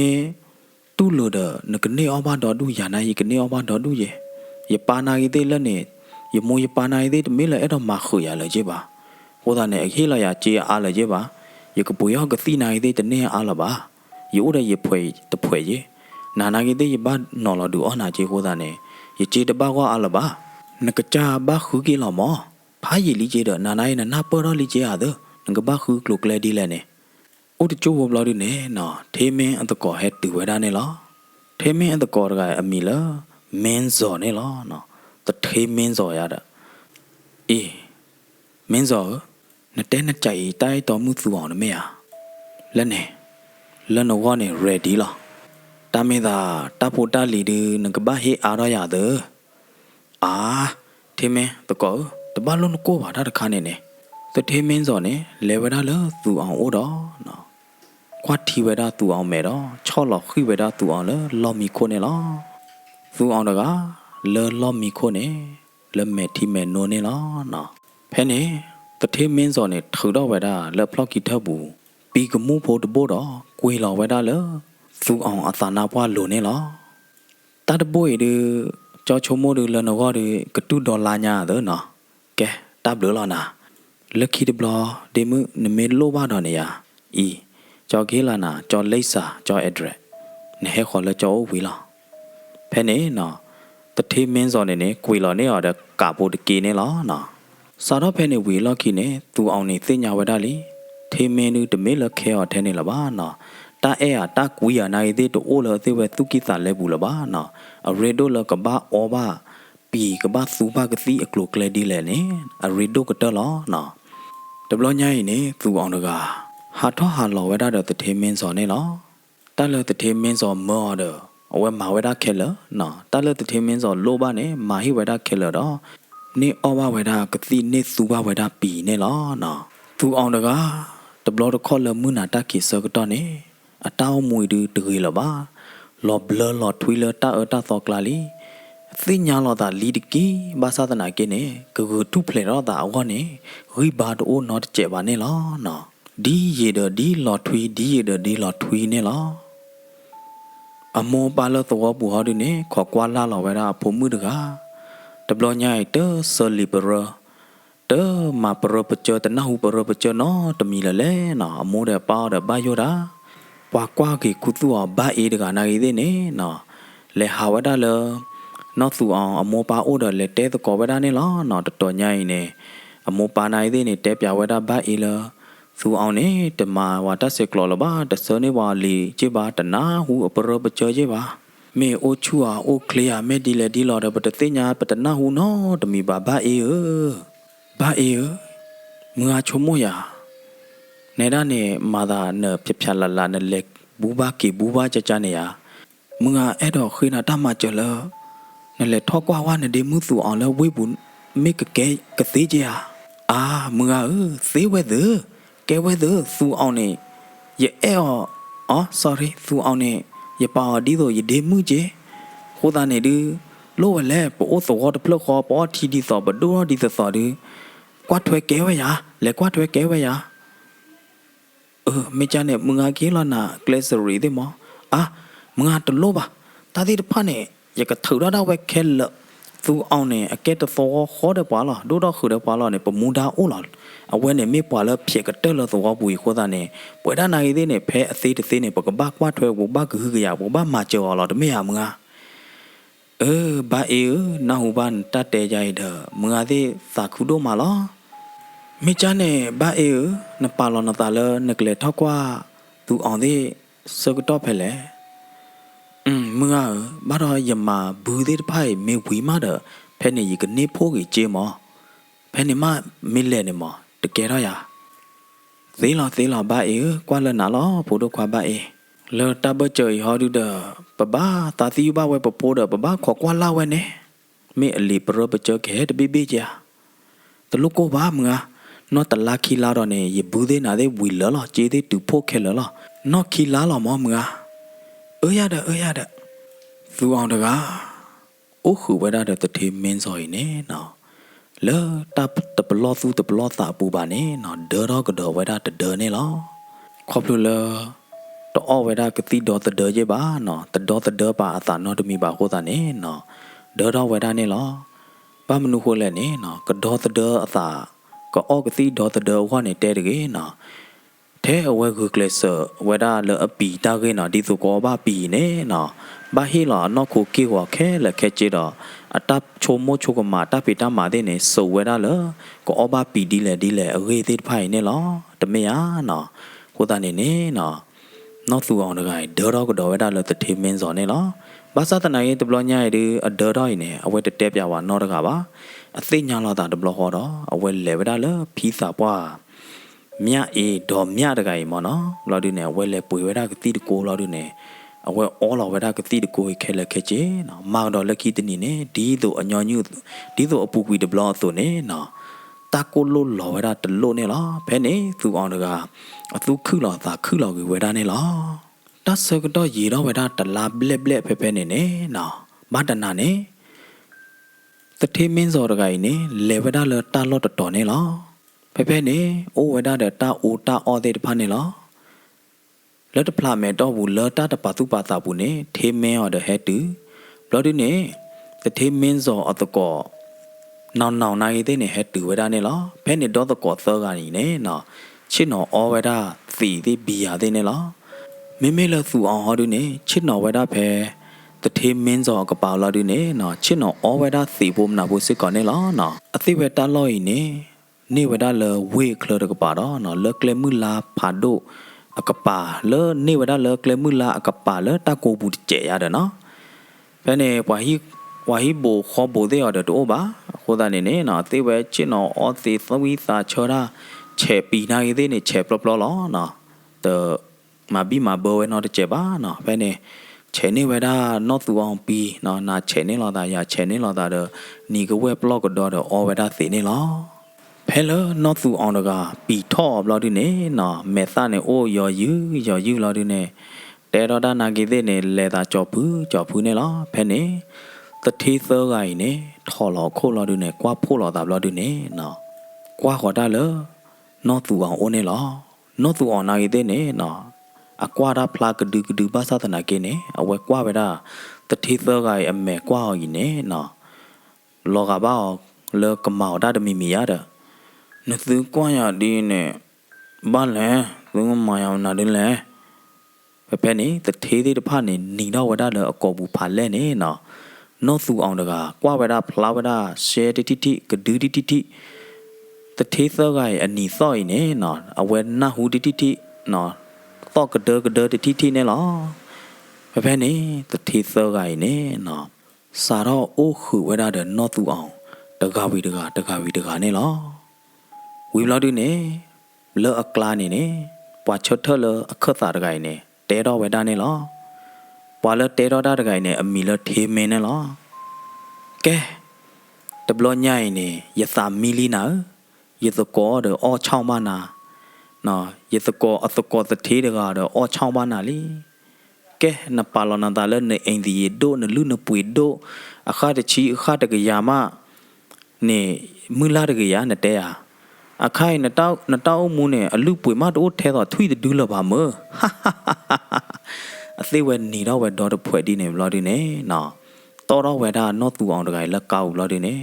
တူလို့တော့ငကနေအဘတော်ဒူယာနာယကနေအဘတော်ဒူယေယပါနာယသေးလည်းနေယမိုယပါနာယသေးတမေးလည်းအဲ့တော့မခွေရလေကြပါဟိုတာနဲ့အခေလာရကြေအားလေကြပါယကပူယောကတိနာယသေးတနေအားလပါယိုတဲ့ယဖွေတဖွေယေနာနာယသေးယဘနော်လဒူအနာကြေဟိုတာနဲ့ယကြေတပါကောအားလပါငကကြဘာခုကီလောမောဖာယီလီကြေတော့နာနာယနာပေါ်တော့လီကြေရတော့ငကဘာခုကလုကလေဒီလည်းနေဩ အိုတချိုးဘဘလာဒီနေနော်ထေမင်းအတကောဟဲတူဝဲတာနေလားထေမင်းအတကောတကအမီလားမင်းဇော်နေလားနော်တထေမင်းဇော်ရတာအေးမင်းဇော်နဲ့တဲနဲ့ကြိုက်တိုက်တော်မှုသူအောင်မရလက်နဲ့လက်နော်ကနေ ready လားတာမေသာတဖို့တလီဒီငကဘာဟေအားရရတယ်အာထေမင်းတကောတဘလုံးကိုပါတာတခါနေနေတထေမင်းဇော်နေလေဝဒါလို့သူအောင်အိုတော့နော်ကွာတီဝဒါသူအောင်မဲတော့ချော့လောက်ခိဝဒါသူအောင်လော်မီခိုနေလားသူအောင်တကလော်မီခိုနေလက်မဲတီမဲနိုနေလားနော်ဖဲနေတထေမင်းစောနေထူတော့ဝဒါလက်ဖလော့ကီထဘူးပီကမှုဖို့တဘောတော့ကွေလော်ဝဒါလသူအောင်အသနာပွားလိုနေလားတတ်ဘွေဒီကြောချုံမို့ဒီလနောဒီကတူဒေါ်လာညာတော့နော်ကဲတပ်လို့လားနာလက်ခီတဘလဒီမှုနမေလိုပါတော့နေရဤကြောကေးလာနာကြောလိပ်စာကြော address နေဟဲခေါ်လဲကြောဝီလားဖဲနေနော်တထေမင်းစောနေနေကွေလော်နေရတဲ့ကာပိုတကေနေလားနော်စာတော့ဖဲနေဝီလော်ခီနေသူအောင်နေသိညာဝဒလီထေမင်းနူတမေလခဲော်ထဲနေလားပါနော်တာအဲဟာတာကွီယာနိုင်သေးတိုအိုလသေးဝဲသူကိတာလဲဘူးလားပါနော်အရေဒိုလကဘာအောဘာပီကဘာသူဘာကတိအကလိုကလေဒီလဲနေအရေဒိုကတလောနော်တဘလညိုင်းနေသူအောင်တကဟာထောဟာလော်ဝဲတာတဲ့တထေမင်းစောနေလားတာလဲတထေမင်းစောမော်တော့အဝဲမာဝဲတာခဲလနော်တာလဲတထေမင်းစောလိုပါနေမာဟိဝဲတာခဲလတော့နေအောဘာဝဲတာကတိနေသူဘာဝဲတာပီနေလားနော်သူအောင်တကတဘလတော့ခေါ်လမှုနာတာကိစကတော့နေအတောင်းမွေတူတကြီးလပါလော်ဘလလော်ထွီလတာအတာသောကလာလီသိညာလော်တာလီတကီဘာသာတနာကိနေဂဂထုဖလေတော့တာအောနေရိဘာတိုနော့ကျေပါနေလားနော်ဒီရေဒဒီလော်ထွီဒီရေဒဒီလော်ထွီနေလားအမောပါလသောဘူဟာဒီနေခေါ်ကွာလာလော်ဝဲတာဖုံမှုတကတဘလညိုင်တဆလီဘရတမပရပချတနဟုပရပချနော်တမီလဲနော်အမိုးတဲ့ပါတဲ့ဘာယောတာပွာကွာကေကုသူအဘာအေးတကနာရီသေးနေနော်လေဟာဝဒါလနော်သူအောင်အမောပါအိုဒလေတဲတကောဝဒါနေလားနော်တော်ညိုင်းနေအမောပါနိုင်သေးနေတဲပြဝဒါဘာအေးလသူအောင်နေတမဝါတဆက်ကလောလဘာတဆနေဝါလီจิบาတနာဟုအပရပချจิบาမေအိုချူအာအိုကလီယာမေဒီလေဒီလော်ပတသိညာပတနာဟုနော်တမီဘာဘာအေးဘာအေးမငါချုံမရနေတာနေမာသာနပြပြလာလာနလက်ဘူဘာကီဘူဘာချချနေရမငါအဲ့တော့ခိနာတမကြလနလက်ထောကွာဝါနဒီမှုသူအောင်လဝိဘူးမိကကဲကသေးကြအာမငါသေးဝဲသကဲဝဲသသူအောင်နေရဲ့အော် sorry သူအောင်နေရပါဒီတော့ရဒီမှုကြီးဟိုသားနေဒီလိုလဲပို့သောတဖလခေါ်ပေါ်တီဒီသောဘဒိုဒီသောဒီကွာထွဲကဲဝဲရလဲကွာထွဲကဲဝဲရမေချာနဲ့မငါကေးလာနာကလစ်စရီဒီမောအာမငါတလို့ပါတာဒီတဖာနဲ့ရကထူရတာဝဲခဲလသူအောင်နဲ့အကဲတသောခေါ်တယ်ပွာလားဒိုတော့ခူတယ်ပွာလားနဲ့ပမူတာအိုလားအဝဲနဲ့မေပွာလဖြက်ကတက်လို့သောဘူးခေါ်တာနဲ့ပွဲတာနိုင်သေးနဲ့ဖဲအသေးတသေးနဲ့ပကဘာကွာထွဲဘဘကဟူကရဘဘမာကြောလားတမေရမငါဘာအေနာဟူဘန်တတ်တဲကြိုက်တယ်မငါသေးသာခုတော့မလားမိချာနဲ့ဘာအေနပါလောနတာလနကလေထောက်ကွာသူအောင်သေးစကတော့ဖဲလေမငါဘာတော့ယမဘူးသေးတဖိုင်မေဝီမာတော့ဖဲနေရကနေဖိုးကြီးကျေမောဖဲနေမမီလဲနေမောတကယ်တော့ရသေးလားဘာအေကွာလနာလောဖို့တော့ခွာဘာအေလောတဘချေဟောဒူဒပဘာတာတီဘဝဲပပိုးတော့ပဘာခေါ်ကွာလာဝဲနေမေအလီပရပချေခဲတဘီဘီချာတလူကိုဘာမငါနော်တလာခီလာတော့နေရဘူးသေးနာသေးဝီလောလောကျေးသေးတူဖို့ခဲလောနော်ခီလာလောမောမငါရတဲ့သူအောင်တကားအိုခုဝဲတဲ့တထေမင်းစော်ရင်နေနော်လဲတပ်တဘလောသူတဘလောတာပူပါနေနော်ဒေါ်ကတော့ဝဲတဲ့ဒေါ်နေလောခေါပလူလတော့ဝဲတဲ့ကတိဒေါ်တဒေါ်ရဲ့ပါနော်တဒေါ်ပါအသာနော်တမီပါဟိုတာနေနော်ဒေါ်တော့ဝဲတဲ့နေလောဘာမနုခိုးလဲနေနော်ကဒေါ်တဒေါ်အသာကောကတိဒေါ်တဒေါ်ဟောနေတဲ့တကေနော်ထဲအဝဲကူကလစ်ဝဲဒါလအပီတာကေနော်ဒီသူကောဘာပီနေနော်ဘာဟီလာနော်ကိုကေဝခဲလက်ခဲချေတော့အတပ်ချုံမို့ချုကမာတပိတမာတဲ့နေဆိုဝဲဒါလကောဘာပီဒီလေအဝေးသေးဖိုင်နေလောတမေယာနော် ကိုသားနေနေနော်နောက်သူအောင်တကိုင်ဒေါ်တော့ကတော့ဝဲတာလို့တထေမင်းစော်နေလားဘာသာတနာရဲ့တဘလညာရဲ့အဒေါ်တော့နေအဝဲတက်ပြပါနော်တကပါအသိညာလာတာတဘလဟောတော့အဝဲလေဝဲတာလဖီးစာပွားမြအေဒေါ်မြတကိုင်မော်နော်လော်ဒီနေဝဲလေပွေဝဲတာကတိတကိုလော်ဒီနေအဝဲအော်လော်ဝဲတာကတိတကိုခဲလက်ခဲချေနော်မောင်တော်လက်ခီတနေနေဒီတို့အညောညုဒီတို့အပူကွီတဘလဆိုနေနော်တာကိုလိုလော်ဝဲတာတလို့နေလားဘဲနေသူအောင်တကအသူခုလော်သာခုလော်ကိုဝဲတာနေလားတဆကတော့ရေတော့ဝဲတာတလာဘလက်ဘလက်ဖဲဖဲနေနေနော်မတနာနေတထေမင်းစော်တကိုင်နေလေဝဲတာလတာလော့တော်နေလားဖဲဖဲနေအိုးဝဲတာတဲ့တာအိုတာအော်တဲ့တဖာနေလားလက်တဖလာမဲတော့ဘူးလော်တာတပါသူပါတာဘူးနေထေမင်းအော်တဲ့ဟဲတူဘလော်ဒီနေတထေမင်းစော်အတကောနောင်နိုင်တဲ့နေဟဲတူဝဲတာနေလားဖဲနေတော့တကောသောကနေနေနော်ချစ်နော်အော်ဝဲတာသီတဲ့ဘီယာတဲ့နေလားမေမေလသူအောင်ဟောဒုနေချစ်နော်ဝဲတာဖဲတထေမင်းစော်ကပါလာဒုနေနော်ချစ်နော်အော်ဝဲတာသီဖို့မနာဖို့စစ်ကောနေလားနော်အသိဝဲတာလော်ရင်နေဝဲတာလဝေခလတကပါတော့နော်လကလမှုလာဖာဒိုအကပါလနေဝဲတာလကလမှုလာအကပါလတကိုဘူးကျဲရတယ်နော်ဖဲနေဝါဟီဘိုခေါ်ဘိုတဲ့ရတော့ပါခိုးတာနေနေနော်သိဝဲချစ်နော်အော်သီသဝီသာချောတာချေပီနိုင်တဲ့နေချေပလပလလောနော်တมาบีมาเบอร์ไว้นอตเจ็บบ้าเนาะไปเนี่ยเชนี่ไว้ได้นอตัวองปีเนาะนาเชนี่เราได้ยาเชนี่เราได้เด้อนี่ก็เว็บล็อกก็ดอเด้อเอาไว้ได้สินี่ล้อเพลนอตัวองเด้อปีทอบเราดิเนี่ยเนาะเมซ่าเนี่ยโอ้ยอยืเราดิเนี่ยแต่เราได้นากิเดเนี่ยเลตาจอบพื้เนี่ยล้อเพเนี่ยตะทีเซอร์ไงเนี่ยทอเราโคเราดิเนี่ยกว่าพูเราตาเราดิเนี่ยเนาะกว่าขอได้เลยนอตัวองโอเนี่ยล้อนอตัวองนากิเดเนี่ยเนาะအကွာဒါဖလာကဒူဘာသာတနာကင်းနေအဝဲကွာဝဲတာတတိသောကအမဲကွာဟောကြီးနေနော်လောကဘာလောကမောဒါတမီမီရတဲ့နသူကွာရဒီနဲ့ဘာလဲသူမယောင်နာတယ်လေဖဲနေတထေးသေးတဖနေနေတော့ဝဲတာလေအကောဘူးဖာလဲနေနော်နော့သူအောင်တကကွာဝဲတာဖလာဝဲတာရှဲတီတီကဒူတီတီတထေးသောကအနီစော့နေနော်အဝဲနာဟူတီတီနော်တော့ကဒတိတီနေလားဖဲနေတတိသောကိုင်းနေနော်စာတော့အိုးခုဝဲတာတဲ့နော့သူအောင်တကာဝီတကာနေလားဝီဘလာဒီနေလောအကလာနေနေပွာချတ်ထလအခတ်တာတကိုင်းနေတဲတော့ဝဲတာနေလားပွာလတဲတော့တာတကိုင်းနေအမီလထေမင်းနေလားကဲတဘလညိုင်းနေယသမီလီနာယသကောတဲ့အောချောင်းမနာနော်ယသကောအသကောတထေးတကတော့အောချောင်းပါနာလီကဲနပါလနာတလည်းနေအင်ဒီဒိုနလူနပွေဒိုအခါတချီအခါတကယာမနေမူလာတကယာနတဲဟာအခိုင်နတောက်မှုနဲ့အလူပွေမတို့ထဲတော့ထွီဒူးလပါမအသေးဝဲနေတော့ဝဲတော့တဖွဲ့ဒီနေဘလော်ဒီနေနော်တော်တော့ဝဲတာနော့သူအောင်တကလက်ကောက်ဘလော်ဒီနေ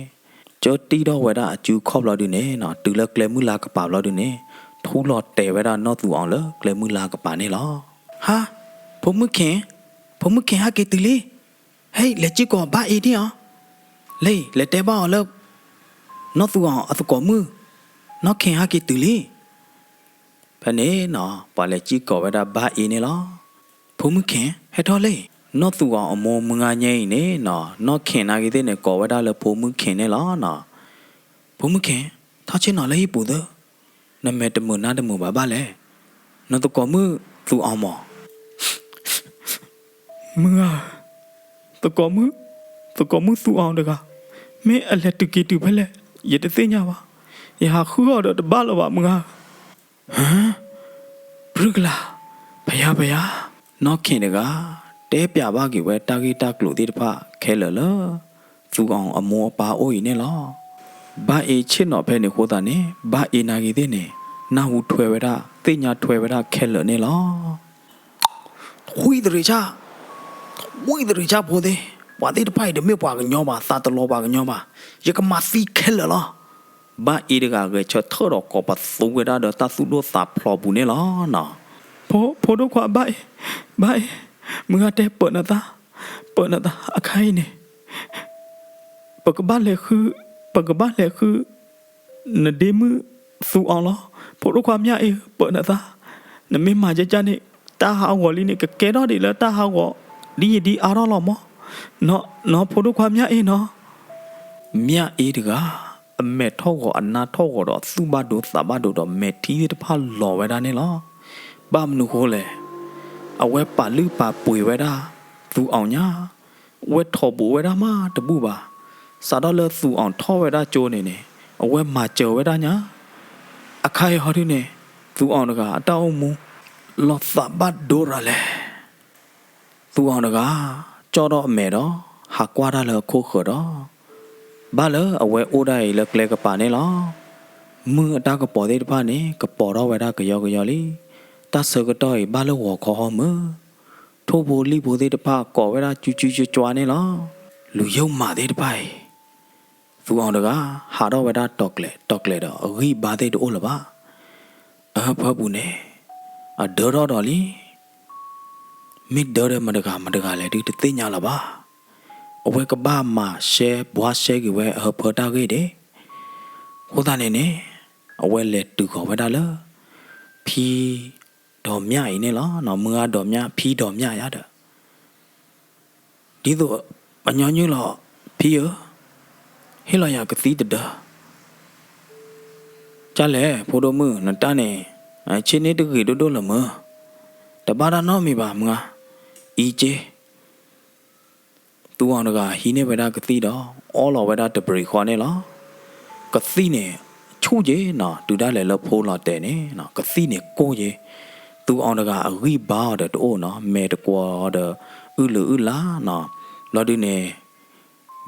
ကျော်တီတော့ဝဲတာအကျူခေါဘလော်ဒီနေနော်တူလကလမူလာကပါဘလော်ဒီနေထူလော်တဲဝဲတာနော့သူအောင်လကလမူလာကပါနေလားဟာဖုံမခင်ဟာကေတူလီဟေးလက်ချီကောဘာအီဒီအောင်လေလက်တဲပါအောင်လို့နော့သူအောင်အသကောမူနော့ခင်ဟာကေတူလီဖနေနော်ပါလက်ချီကောဝဲတာဘာအီနေလားဖုံမခင်ဟဲ့တော်လေနော့သူအောင်အမောမငါငိမ့်နေနော်နော့ခင်နာကြီးတဲ့ကောဝဲတာလဖုံမခင်နေလားနော်ဖုံမခင်ထားချင်းနော်လေပူတဲ့နမဲတမနာတမဘာလဲနော်တကောမသူအောင်မောမငါတကောမသူအောင်တကမင်းအလက်တကီတူဖလဲရတဲ့သိညာပါရဟာခူတော့တဘာလပါမငါဟမ်ဘရုကလာဘယာနော်ခင်တကတဲပြပါကြီးဝဲတာဂီတာကလို့ဒီတဖခဲလလသူအောင်အမောပါအိုးနေလားဘာအေချစ်နော်ဖဲနေခိုးတာနေဘာအေနာကြီးတဲ့နေနာဟုထွဲဝဲတာသိညာထွဲဝဲတာခဲလနေလားဝီဒရီချာဘောတဲ့ဝါတဲ့ဖိုင်de me pa gnyo ba sa to lo ba gnyo ba ye ka ma si khel la ba e de ga ge cho tho ro ko pa su ge da ta su lo sa phlo bu ne la na pho do kwa baมึงแต่เปิดนะตาอะใครเนี่ยปกบ้านเลยคือนะเดมือสู่เอาล้อพวกความยากเปิดนะตา นไม่มาจะนี่ตาหาวอลีนี่ก็แกรอดีแล้วตาหาวอดีอารอลอมอเนาะพอดูความยาเอเนาะမြအေးတကအမေထောက်ကိုအနာထောက်ကိုတော့သူ့ဘတ်တို့သဘတ်တို့တော့မေတီးတဖာလော်ဝဲတာနေလောဘာမနုခိုးလေအဝဲပါလူပါပွေဝဲတာသူအောင်ညာဝဲထော်ပူဝဲတာမတပူပါစားတော့လဲသူအောင်ထော်ဝဲတာကျိုးနေအဝဲမှာကြော်ဝဲတာညာအခိုင်ဟော်ဒီနေသူအောင်တကအတောင်းမူလော်သဘတ်တို့ရလေသူအောင်တကကြောတော့အမေတော့ဟာကွာတာလဲခိုးခေါ်တော့ဘာလဲအဝဲအိုးတိုင်းလက်ကလက်ကပါနေလားมือตากระป๋อได้ผ้านี่กระป๋อเราไว้ได้กะยอกะยอลิตาเสกต้อยบ้านละหัวคอหอมือโทโบลีโบได้ผ้าก่อไว้ได้จุจวนี่ล่ะလူယုံမာတဲ့တပိုင်သူအောင်တကဟာတော့ဝဒတော့ကလေတော့အဂိဘာတဲ့တိုးလပါအဖဘူးနေအဒေါ်တော်လီမိဒေါ်ရမတကလေဒီတသိညာလာပါအဝဲကဘာမှာရှဲဘွားရှဲကြီးဝဲအဖတာကြီးတဲ့ဟိုသားနေအဝဲလက်တူခေါ်ဝဲတာလားဖြီတော်မြရင်နေလားနော်မွားတော်မြဖြီတော်မြရတဲ့ဒီတော့အညညလောဖြီရဟဲလာရကတိတဒါကြလဲဖိုးတော်မနတန်းနေချင်းနေတကြီးတို့လမတပါရနော်မိပါမငါအီဂျေသူအောင်တကဟီနေဝဲတာကတိတော့အော်လောဝဲတာတပရီခေါ်နေလားကတိနေချိုးကြီးနော်တူတာလည်းလဖိုးလာတဲ့နေနော်ကတိနေကိုကြီးသူအောင်တကအဂိဘာတဲ့တိုးနော်မဲတကွာတဲ့ဥလူဥလာနော်လော်ဒီနေ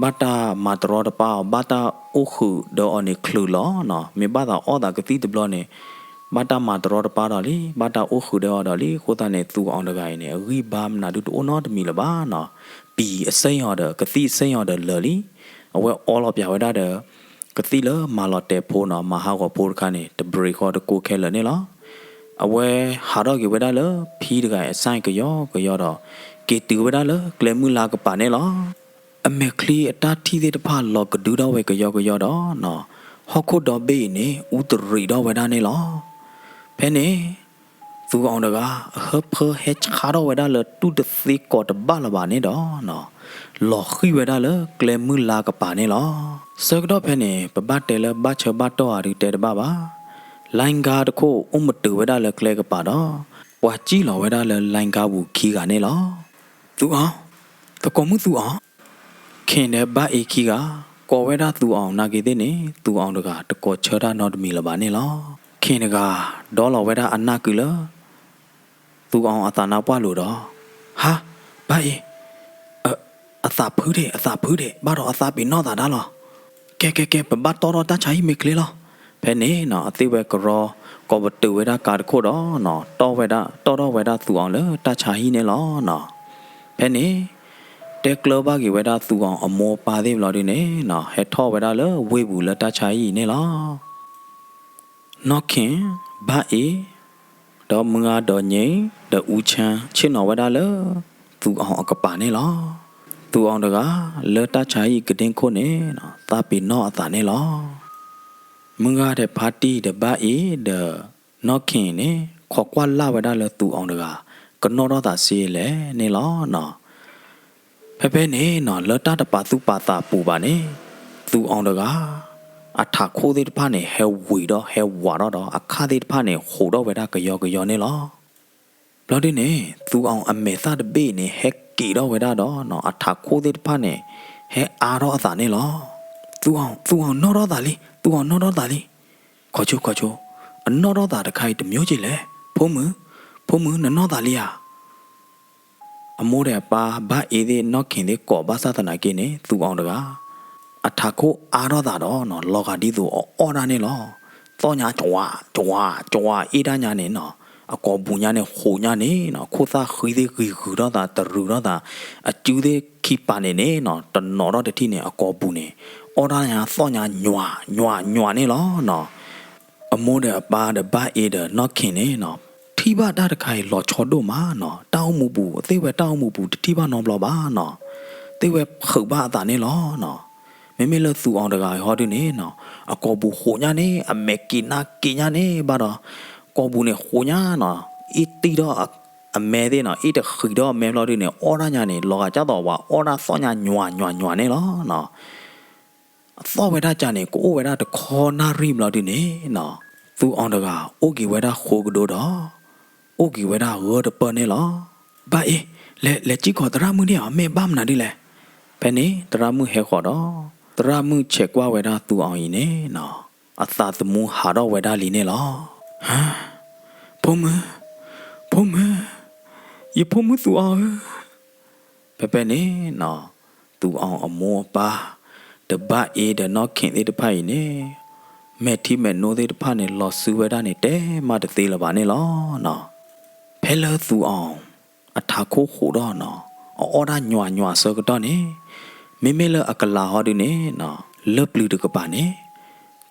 ဘာတာမာတရောတပါဘာတာအိုခုဒေါ်အနေခလူလောနော်မေဘာတာအော်တာကတိတဘလနေဘာတာမာတရောတပါတော့လေဘာတာအိုခုဒေါ်တော့လေခိုးတာနေသူအောင်တကိုင်းနေအဂိဘာမနာတူတိုးနော်တမီလပါနော်ပီအစိမ့်ရတဲ့ကတိစိမ့်ရတဲ့လော်လီအဝဲအော်လောပြဝဲတာတဲ့ကတိလမာလော်တဲ့ဖိုးနော်မဟာကဖိုးခါနေတဘရီခေါ်တကိုခဲလနေလားအဝဲဟာတော့ကဝဲတာလဖီးတကအဆိုင်ကရောတော့ကေတူဝဲတာလကလမှုလာကပါနေလားအမေကလီအတာတီတဲ့တဖာလောကဒူတော့ဝဲကရောတော့နော်ဟောက်ခုတော့ဘေးနေဥတရီတော့ဝဲတာနေလားဖဲနေသူအောင်တကဟဖဟက်ခါတော့ဝဲတာလတူတသိကောတဘာလပါနေတော့နော်လောခိဝဲတာလကလမှုလာကပါနေလားစကတော့ဖဲနေပပတ်တယ်လဘချဘတ်တော့အရီတဲ့တပါလိုင်ကာတခိုအုံမတူဝဲတာလကလဲကပါတော့ပွာကြီးလောဝဲတာလလိုင်ကာဘူးခီကနေလောသူအောင်တကောမှုသူအောင်ခင်တဲ့ဘအေခီကကောဝဲတာသူအောင်နာကေတဲ့နေသူအောင်တကတကောချတာနော်တမီလပါနေလောခင်တကဒေါ်လောဝဲတာအနာကူလသူအောင်အသာနာပွားလို့တော့ဟာဘအေအသာဖူးတယ်ဘာတော့အသာပြီးတော့တာလားကဲပဘတ်တော်တာချိုင်မိကလေးလောဖဲနေနော်အသေးဝဲကရောကောဘတူဝဲတာကာတခို့တော့နော်တော်ဝဲတာသူအောင်လေတချာဟီနေလောနော်ဖဲနေတဲကလဘကြီးဝဲတာသူအောင်အမောပါသေးဘလို့ဒီနေနော်ဟဲထောဝဲတာလေဝေးဘူးလေတချာဟီနေလောနော်ခင်ဘာအေတော့မငါတော့ငိမ့်တဦးချမ်းချစ်နော်ဝဲတာလေသူအောင်အကပါနေလောသူအောင်တကလေတချာဟီကတင်ခို့နေနော်သပီနော်အသာနေလောมึงก็တဲ့ပါတီတဲ့ဘာအေတဲ့နော်ခင်နေခေါ်ကွာလာဝဒါလဲသူအောင်တကကနော်တော့တာစီလဲနေလောနော်ဖဲနေနော်လတတပါသူပါတာပူပါနေသူအောင်တကအထခိုးတဲ့တဖာနေဟဲဝီတော့ဟဲဝါတော့အခါတဲ့တဖာနေဟိုတော့ဝဒါကယောနေလောဘလို့ဒီနေသူအောင်အမေသတဲ့ဘေးနေဟက်ကီတော့ဝဒါတော့နော်အထခိုးတဲ့တဖာနေဟဲအားတော့အသာနေလောသူအောင်နော်တော့တာလီသူအောင်နော်တော့တာလီခေါ်ချိုအနော်တော့တာတခိုင်တမျိုးကြီးလေဖုံးမနော်တာလီယာအမိုးတဲ့ပါဘာအေးတဲ့နော်ခင်တဲ့ကောဘာသာတနာကင်းနေသူအောင်တကအထခိုးအားတော့တာတော့နော်လောကဒီသူအော်ဒါနေလောတော့ညာကြွားအေးဒါညာနေနော်အကောဘူးညာနေဟိုညာနေနော်ခိုးသားခီးတဲ့ခီတော့တာတရူတော့တာအကျူးတဲ့ခိပါနေနော်တနော်တော့တတိနေအကောဘူးနေအော်ဒါညာသောညာညွာနေလောနော်အမိုးတဲ့ပါတဲ့ဘာအေးတဲ့နော်ခင်နေနော်ထိပါတာတခိုင်လော်ချော်တို့မှာနော်တောင်းမှုဘူးအသေးပဲတောင်းမှုဘူးတိပါနော်ဘလောပါနော်သေဝဲခုဘာတာနေလောနော်မေလသူအောင်တကဟောဒီနေနော်အကောဘူးဟိုညာနေအမေကီနာကီညာနေဘာတော့ကောဘူးနေဟိုညာနော် อีตีดอกอเมเดเนาะอีเดขือดอเมลอดิเนี่ยออราญาเนี่ยลอกจ้าต่อว่าออราซ้อญาหนัวเนี่ยเนาะซ้อเวดาจาเนี่ยกูเวดาตะคอนาริมลอดิเนี่ยเนาะသူအောင်တကအိုကီဝဲတာခိုးကတို့တော့အိုကီဝဲတာဟောတပနေလောဘာအေးလဲကြည့်ခေါ်တရမှုနေအမေဘာမနာဒီလဲဘယ်နေတရမှုဟဲခေါ်တော့တရမှုချက်ကွာဝဲတာသူအောင်ရင်နေနော်အသာသမူဟာတော့ဝဲတာလီနေလောဟမ်ဖုံးမယေဖုံးမသူအောင်ပဲနေနော်သူအောင်အမောပါတပတ်အေးတဲ့နော်ခင်သေးတဖိုင်နေမဲတီမဲနိုသေးတဖာနေလော်ဆူဝဲတာနေတဲမတသေးလပါနေလောနော်ဖဲလသူအောင်အထာခိုးခိုးတော့နော်အော်ဒါညွာစကတော့နေမေမေလအကလာဟောဒီနေနော်လပလူတကပါနေ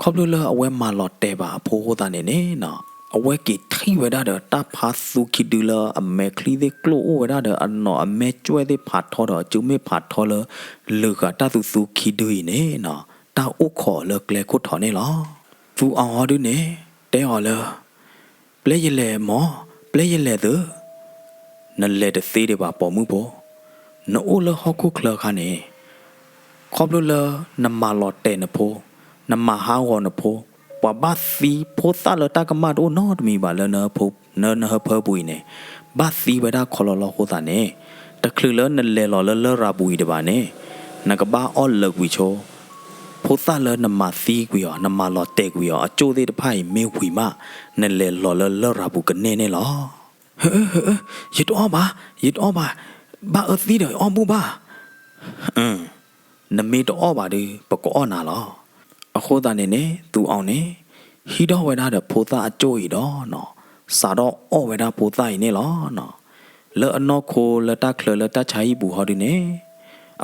ခေါပလူလအဝဲမာလော်တဲပါအဖိုးဟောတာနေနော်အဝဲကီထိဝဲတာတော့တဖာစုခိဒူလအမဲခလီသေးကလိုဝဲတာတော့အနော်အမဲကျွဲသေးဖာထောတော့ကျုံမေဖာထောလလူကတသူစုခိဒူနေနော်တာအိုခေါ်လကလေခုထော်နေလောသူအောင်ဟောဒုနေတဲဟောလပလေရလေမောပလေရလေသူနလေတသေးတယ်ပါပေါ်မှုပေါ်နိုးလဟခုခလခနဲ့ခေါပလလနမလော်တဲနဖိုနမဟာဝနဖိုပဘစီဖိုသလတကမတ်အိုနော်တမီပါလနဖိုနဟဖဘူနေဘစီဝဒခေါ်လောဟိုတာနေတခလလနလေလော်လရာဘူဒီပါနေနကဘာအော်လကွီချိုဖိုသလနမစီကွီယောနမလော်တဲကွီယောအကျိုးသေးတဖိုင်မေဝီမနလေလော်လရာဘူကနေနေလောရစ်တော့ပါဘာအသီးတယ်အောင်ဘူးပါနမေတော့ပါဒီပကောနာလောအခုတန်နေသူအောင်နေဟီတော့ဝဲတာတဲ့ဖိုသားအကျိုးရီတော့နော်စာတော့အော်ဝဲတာဖိုသားရင်နေလောနော်လဲအနော်ခိုလတခလလတချိုင်ဘူးဟောဒီနေ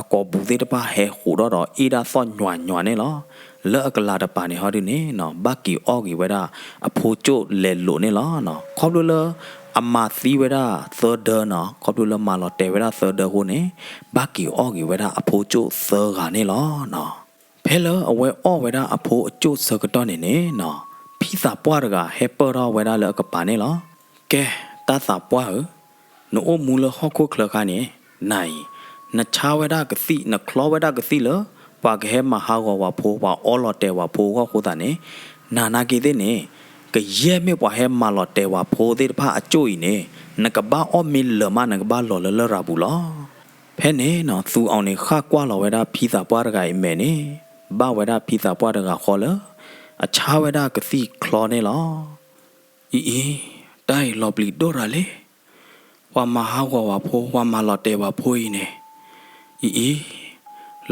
အကောဘူးသေးတပါဟဲဟူတော့အီဒါဆော့ညွာနေလောလဲအကလာတပါနေဟောဒီနေနော်ဘကီအော်ဂီဝဲတာအဖိုကျိုလဲလို့နေလောနော်ခေါပလို့လဲအမသီဝဲတာ third နော်ခေါပလို့လဲမာလောတဲဝဲတာ third ဟိုနေဘကီအော်ဂီဝဲတာအဖိုကျို third ကနေလောနော်ဖဲလအဝဲအော်ဝဲတာအဖိုအကျိုစကတော့နေနော်ဖီစာပွားတကဟဲပေါ်တော့ဝဲတာလဲကပါနေလောကဲတသာပွားနို့မူလဟောက်ခုခလခနေနိုင်နချာဝဲတာကစီနခလောဝဲတာကစီလပါကဟဲမဟာဝဝဖိုးပါအော်လော်တဲဝဖိုးဟောခိုတာနေနာနာကေတဲ့နေကရဲမေပွားဟဲမလော်တဲဝဖိုးတဲ့ဖာအကျိုးနေနကဘာအော်မီလမနကဘာလော်လရာဘူးလောဖဲနေနော်သူအောင်နေခါကွာလော်ဝဲတာဖီစာပွားတကအိမဲနေဘာဝဲတာဖီစာပွားတကခေါ်လအချာဝဲတာကစီခလောနေလောအီတိုင်လော်ပလီဒိုရာလေဝါမဟာဝဝဖိုးဝါမလော်တဲဝဖိုးနေ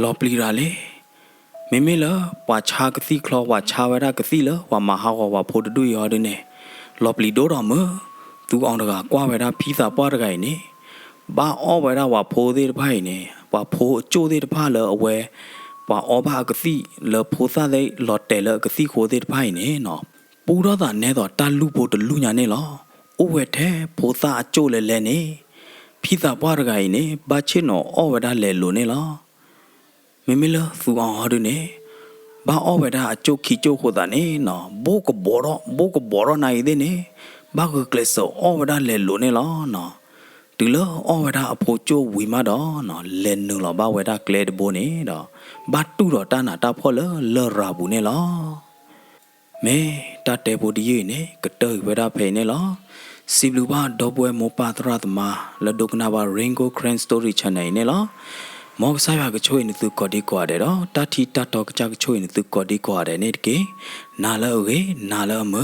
လော်ပလီရာလေမေမေလပွာချာကစီခလောဝါချာဝရကစီလဝါမဟာဝဖိုးတူရောဒနေလော်ပလီဒိုရမသူအောင်တကကွာဝရဖီးစာပွားတကိုင်နေဘာအောဝရဝဖိုးသေးတဖိုင်နေဝါဖိုးအကျိုးသေးတဖလအဝဲဘာအောဘာကစီလဖိုးစားလေလော်တဲလကစီခိုသေးတဖိုင်နေနော်ပူတော့တာနဲတော့တာလူဖို့တလူညာနေလောအိုဝဲတဲ့ဖိုးစားအကျိုးလဲနေဖီးစာပွားတကိုင်နေဘာချစ်နော်အောဝရလဲလို့နေလောမေမေလသူအောင်ဟောဒနေဘာအောဝဲတာအကျုပ်ခီကျုပ်ဟိုတာနေနော်ဘိုးကဘောရနိုင်တဲ့နေဘာကကလဆောအောဝဲတာလဲလို့နေလောနော်ဒီလောအောဝဲတာအဖိုးကျိုးဝီမတော့နော်လဲနုလောဘာဝဲတာကလဲတဘိုးနေတော့ဘာတူတော့တာနာတာဖော်လောရာဘူးနေလောမဲတတဲဘိုဒီယေနေကတဲဝဲတာဖဲနေလောစီဘလူဘာဒေါ်ပွဲမောပါတရသမလဒုကနာဘာရင်ဂိုခရန်စတိုရီချန်နေနေလောမောကဆိုင်ပါကချိုးနေသူကော်ဒီကွာတယ်တော့တတိတတော်ကကြကချိုးနေသူကော်ဒီကွာတယ်နေတကေနာလောကေနာလောမ